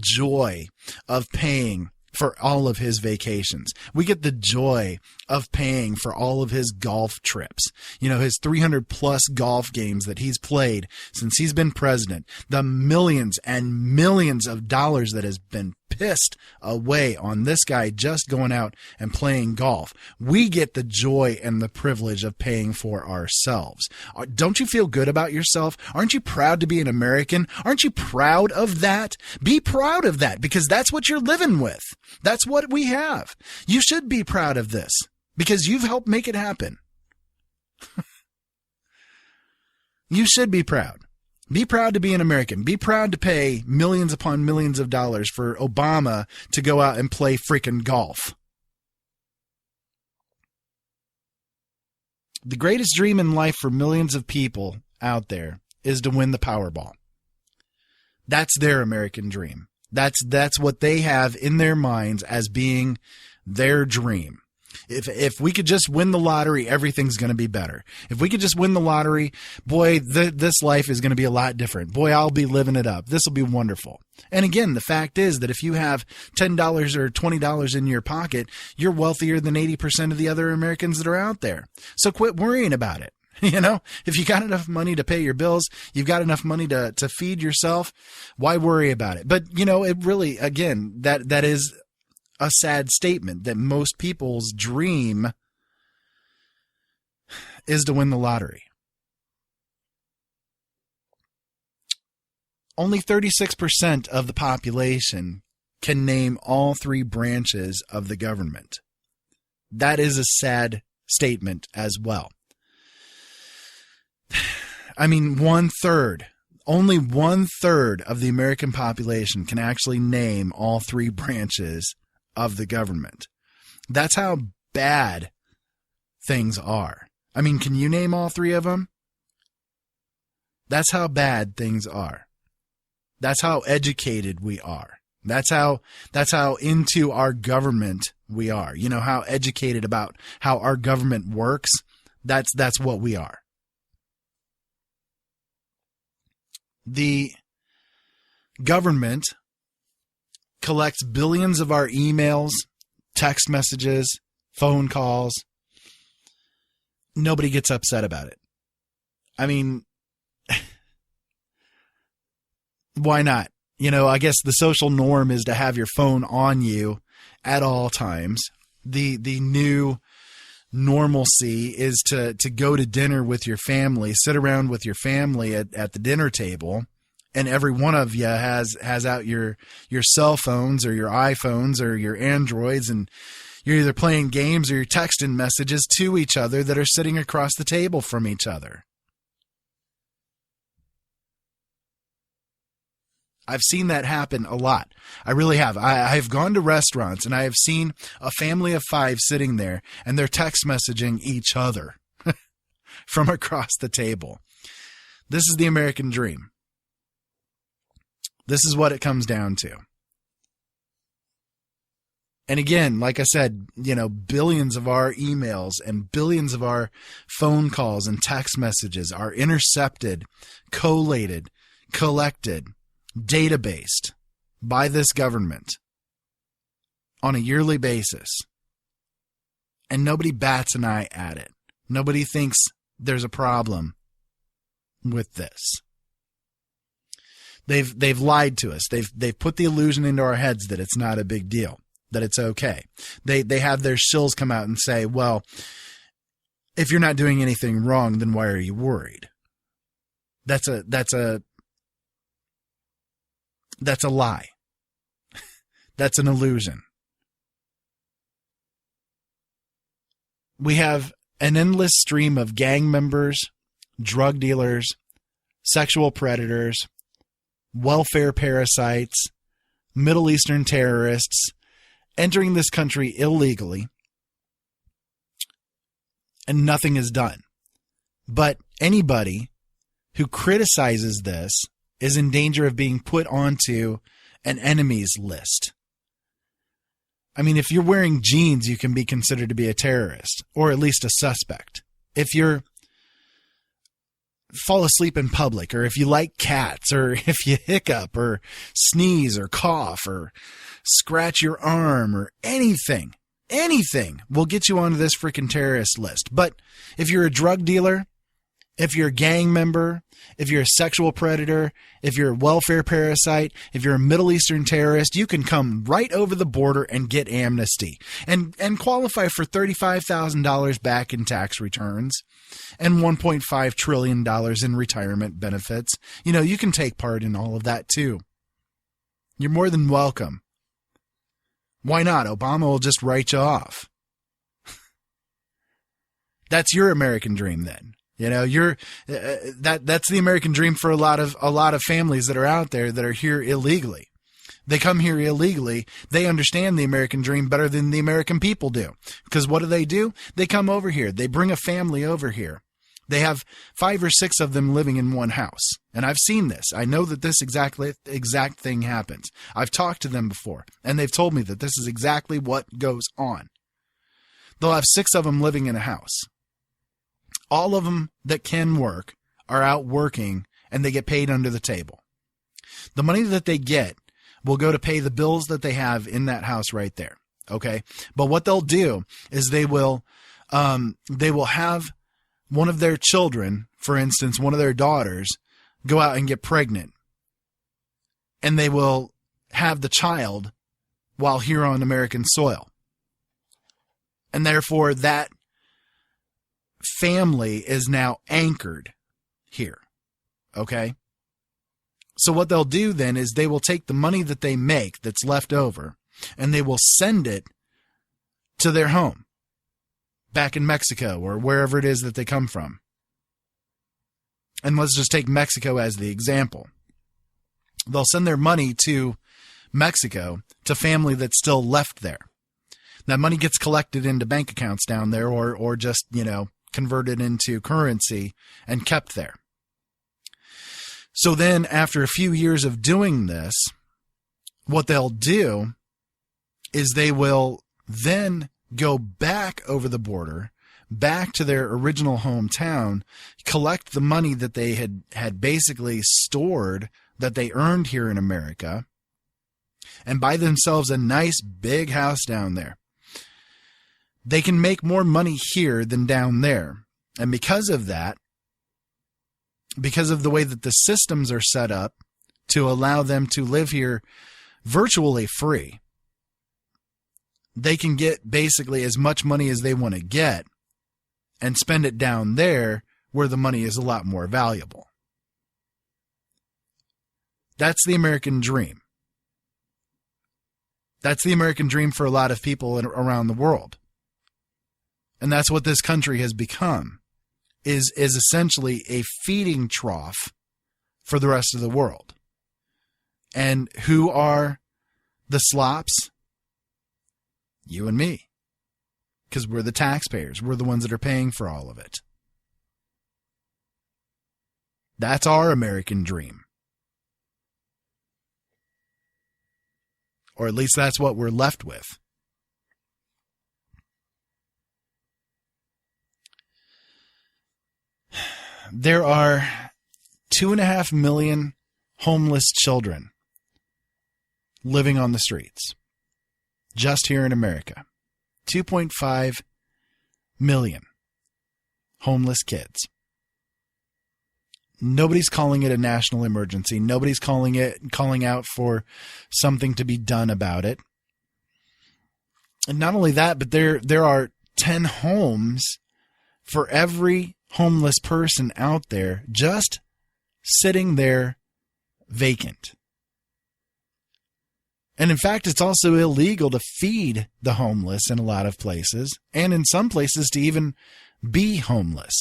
joy of paying for all of his vacations. We get the joy of paying for all of his golf trips. You know, his 300 plus golf games that he's played since he's been president. The millions and millions of dollars that has been pissed away on this guy just going out and playing golf. We get the joy and the privilege of paying for ourselves. Don't you feel good about yourself? Aren't you proud to be an American? Aren't you proud of that? Be proud of that, because that's what you're living with. That's what we have. You should be proud of this because you've helped make it happen. You should be proud. Be proud to be an American. Be proud to pay millions upon millions of dollars for Obama to go out and play freaking golf. The greatest dream in life for millions of people out there is to win the Powerball. That's their American dream. That's what they have in their minds as being their dream. If we could just win the lottery, everything's going to be better. If we could just win the lottery, boy, this life is going to be a lot different. Boy, I'll be living it up. This will be wonderful. And again, the fact is that if you have $10 or $20 in your pocket, you're wealthier than 80% of the other Americans that are out there. So quit worrying about it. You know, if you got enough money to pay your bills, you've got enough money to feed yourself, why worry about it? But, you know, it really, again, that is a sad statement that most people's dream is to win the lottery. Only 36% of the population can name all three branches of the government. That is a sad statement as well. I mean, 1/3. Only 1/3 of the American population can actually name all three branches of the government. That's how bad things are. I mean, can you name all three of them? That's how bad things are. That's how educated we are. That's how into our government we are. You know, how educated about how our government works. That's what we are. The government collects billions of our emails, text messages, phone calls. Nobody gets upset about it. I mean, why not? You know, I guess the social norm is to have your phone on you at all times. The new normalcy is to go to dinner with your family, sit around with your family at the dinner table, and every one of you has out your cell phones or your iPhones or your Androids, and you're either playing games or you're texting messages to each other that are sitting across the table from each other. I've seen that happen a lot. I really have. I've gone to restaurants and I have seen a family of 5 sitting there and they're text messaging each other from across the table. This is the American dream. This is what it comes down to. And again, like I said, you know, billions of our emails and billions of our phone calls and text messages are intercepted, collated, collected, databased by this government on a yearly basis. And nobody bats an eye at it. Nobody thinks there's a problem with this. They've lied to us. They've put the illusion into our heads that it's not a big deal, that it's okay. They have their shills come out and say, well, if you're not doing anything wrong, then why are you worried? That's a lie. That's an illusion. We have an endless stream of gang members, drug dealers, sexual predators, welfare parasites, Middle Eastern terrorists entering this country illegally, and nothing is done. But anybody who criticizes this is in danger of being put onto an enemies list. I mean, if you're wearing jeans, you can be considered to be a terrorist, or at least a suspect. If you fall asleep in public, or if you like cats, or if you hiccup, or sneeze, or cough, or scratch your arm, or anything will get you onto this freaking terrorist list. But if you're a drug dealer, if you're a gang member, if you're a sexual predator, if you're a welfare parasite, if you're a Middle Eastern terrorist, you can come right over the border and get amnesty and qualify for $35,000 back in tax returns and $1.5 trillion in retirement benefits. You know, you can take part in all of that too. You're more than welcome. Why not? Obama will just write you off. That's your American dream then. You know, that's the American dream for a lot of families that are out there that are here illegally. They come here illegally. They understand the American dream better than the American people do. Because what do? They come over here. They bring a family over here. They have 5 or 6 of them living in one house. And I've seen this. I know that this exact thing happens. I've talked to them before, and they've told me that this is exactly what goes on. They'll have 6 of them living in a house. All of them that can work are out working, and they get paid under the table. The money that they get will go to pay the bills that they have in that house right there. Okay. But what they'll do is they will have one of their children, for instance, one of their daughters, go out and get pregnant, and they will have the child while here on American soil. And therefore that family is now anchored here. Okay? So what they'll do then is they will take the money that they make that's left over, and they will send it to their home back in Mexico or wherever it is that they come from. And let's just take Mexico as the example. They'll send their money to Mexico to family that's still left there. That money gets collected into bank accounts down there or just, converted into currency and kept there. So then after a few years of doing this, what they'll do is they will then go back over the border, back to their original hometown, collect the money that they had basically stored that they earned here in America, and buy themselves a nice big house down there. They can make more money here than down there. And because of that, because of the way that the systems are set up to allow them to live here virtually free, they can get basically as much money as they want to get and spend it down there where the money is a lot more valuable. That's the American dream. That's the American dream for a lot of people around the world. And that's what this country has become, is essentially a feeding trough for the rest of the world. And who are the slops? You and me. Because we're the taxpayers. We're the ones that are paying for all of it. That's our American dream. Or at least that's what we're left with. There are 2.5 million homeless children living on the streets just here in America. 2.5 million homeless kids. Nobody's calling it a national emergency. Nobody's calling out for something to be done about it. And not only that, but there are 10 homes for every homeless person out there just sitting there vacant. And in fact, it's also illegal to feed the homeless in a lot of places, and in some places to even be homeless.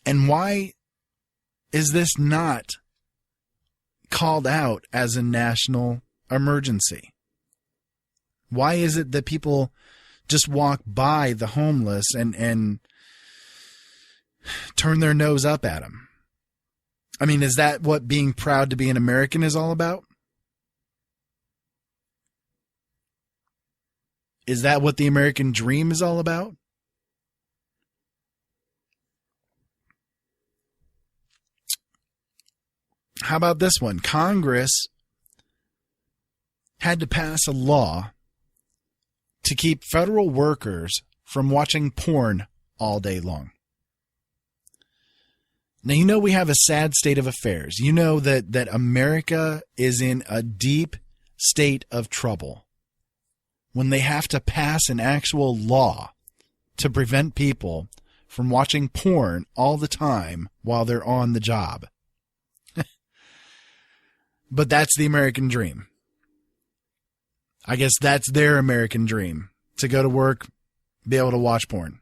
And why is this not called out as a national emergency? Why is it that people just walk by the homeless and turn their nose up at them? I mean, is that what being proud to be an American is all about? Is that what the American dream is all about? How about this one? Congress had to pass a law to keep federal workers from watching porn all day long. Now, you know we have a sad state of affairs. You know that America is in a deep state of trouble when they have to pass an actual law to prevent people from watching porn all the time while they're on the job. But that's the American dream. I guess that's their American dream, to go to work, be able to watch porn.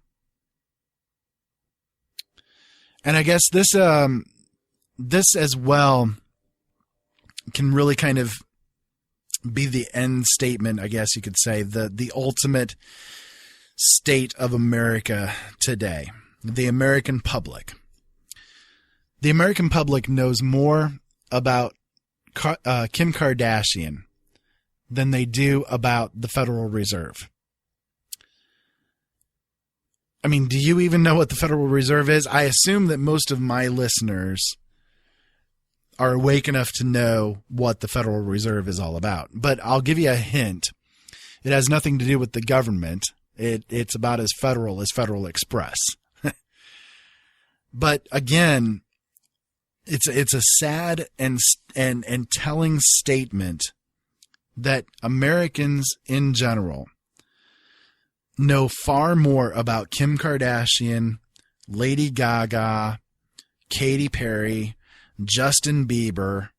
And I guess this as well can really kind of be the end statement, I guess you could say, the ultimate state of America today, the American public. The American public knows more about Kim Kardashian than they do about the Federal Reserve. I mean, do you even know what the Federal Reserve is? I assume that most of my listeners are awake enough to know what the Federal Reserve is all about. But I'll give you a hint. It has nothing to do with the government. It's about as federal as Federal Express. But again, it's a sad and telling statement that Americans in general know far more about Kim Kardashian, Lady Gaga, Katy Perry, Justin Bieber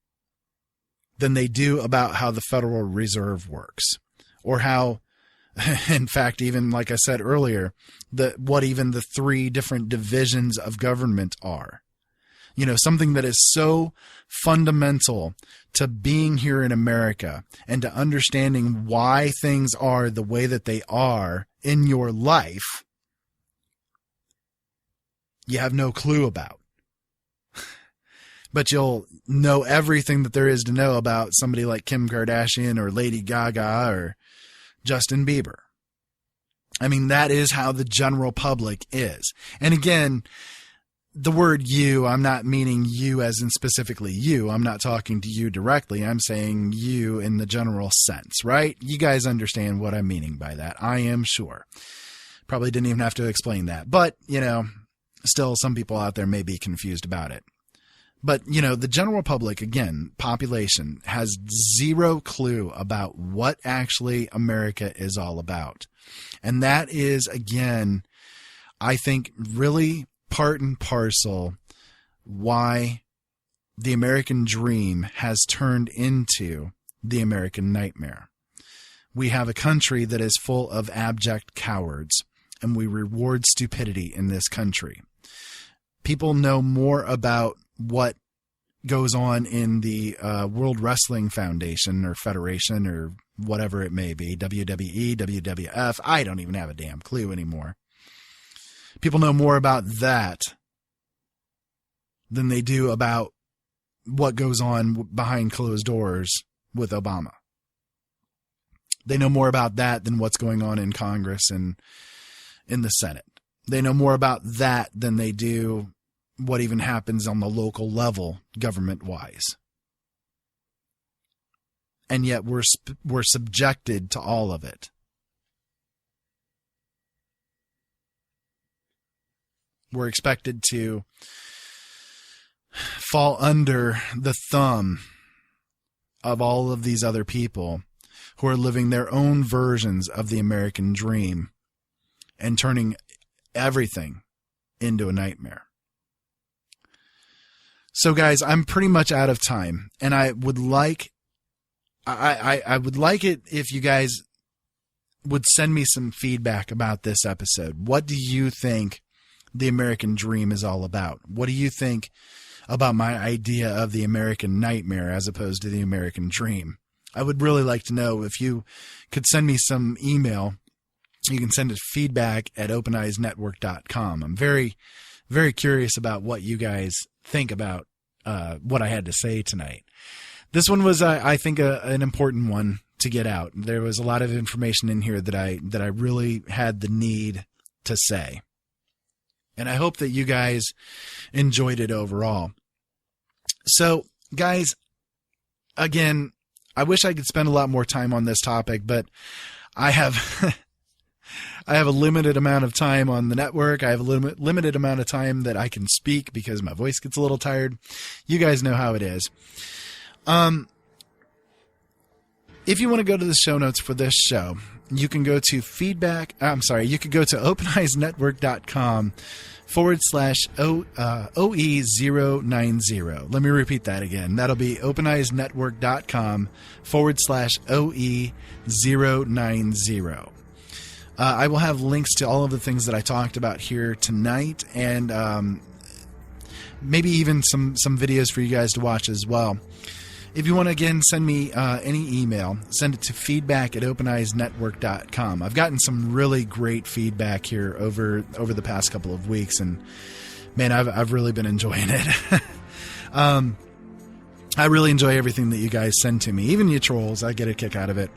than they do about how the Federal Reserve works, or how, in fact, even like I said earlier, what even the 3 different divisions of government are. You know, something that is so fundamental to being here in America and to understanding why things are the way that they are in your life, you have no clue about. But you'll know everything that there is to know about somebody like Kim Kardashian or Lady Gaga or Justin Bieber. I mean, that is how the general public is. And again, the word you, I'm not meaning you as in specifically you. I'm not talking to you directly. I'm saying you in the general sense, right? You guys understand what I'm meaning by that, I am sure. Probably didn't even have to explain that. But, you know, still some people out there may be confused about it. But, you know, the general public, again, population, has zero clue about what actually America is all about. And that is, again, I think really part and parcel why the American dream has turned into the American nightmare. We have a country that is full of abject cowards, and we reward stupidity in this country. People know more about what goes on in the World Wrestling Foundation or Federation or whatever it may be, WWE, WWF. I don't even have a damn clue anymore. People know more about that than they do about what goes on behind closed doors with Obama. They know more about that than what's going on in Congress and in the Senate. They know more about that than they do what even happens on the local level government-wise. And yet we're subjected to all of it. We're expected to fall under the thumb of all of these other people who are living their own versions of the American dream and turning everything into a nightmare. So guys, I'm pretty much out of time, and I would like it if you guys would send me some feedback about this episode. What do you think the American dream is all about? What do you think about my idea of the American nightmare as opposed to the American dream? I would really like to know. If you could send me some email, you can send it feedback@openeyesnetwork.com. I'm very, very curious about what you guys think about what I had to say tonight. This one was, I think, an important one to get out. There was a lot of information in here that I really had the need to say. And I hope that you guys enjoyed it overall. So, guys, again, I wish I could spend a lot more time on this topic, but I have I have a limited amount of time on the network. I have a limited amount of time that I can speak because my voice gets a little tired. You guys know how it is. If you want to go to the show notes for this show, you can go to you could go to OpenEyesNetwork.com/OE090. Let me repeat that again. That'll be OpenEyesNetwork.com/OE090. I will have links to all of the things that I talked about here tonight, and maybe even some videos for you guys to watch as well. If you want to, again, send me any email, send it to feedback@OpenEyesNetwork.com. I've gotten some really great feedback here over the past couple of weeks, and man, I've really been enjoying it. I really enjoy everything that you guys send to me, even you trolls. I get a kick out of it.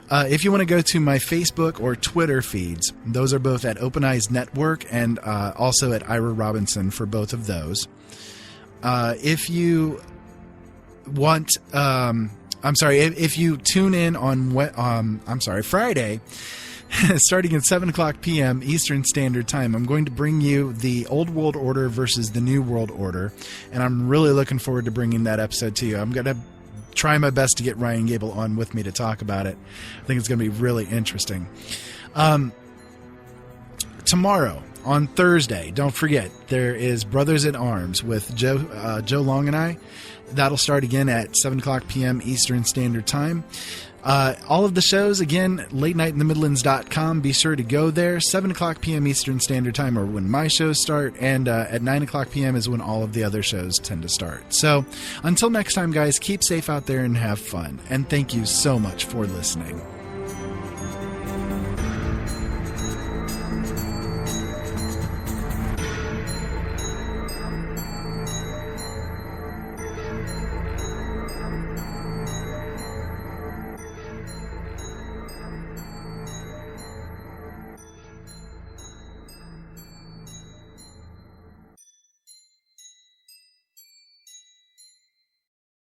If you want to go to my Facebook or Twitter feeds, those are both at Open Eyes Network and also at Ira Robinson for both of those. If you want, if you tune in on, Friday, starting at 7 o'clock p.m. Eastern Standard Time, I'm going to bring you the Old World Order versus the New World Order, and I'm really looking forward to bringing that episode to you. I'm going to try my best to get Ryan Gable on with me to talk about it. I think it's going to be really interesting. tomorrow, on Thursday, don't forget, there is Brothers in Arms with Joe Long and I. That'll start again at 7 o'clock p.m. Eastern Standard Time. All of the shows, again, latenightinthemidlands.com. Be sure to go there. 7 o'clock p.m. Eastern Standard Time are when my shows start, and at 9 o'clock p.m. is when all of the other shows tend to start. So until next time, guys, keep safe out there and have fun. And thank you so much for listening.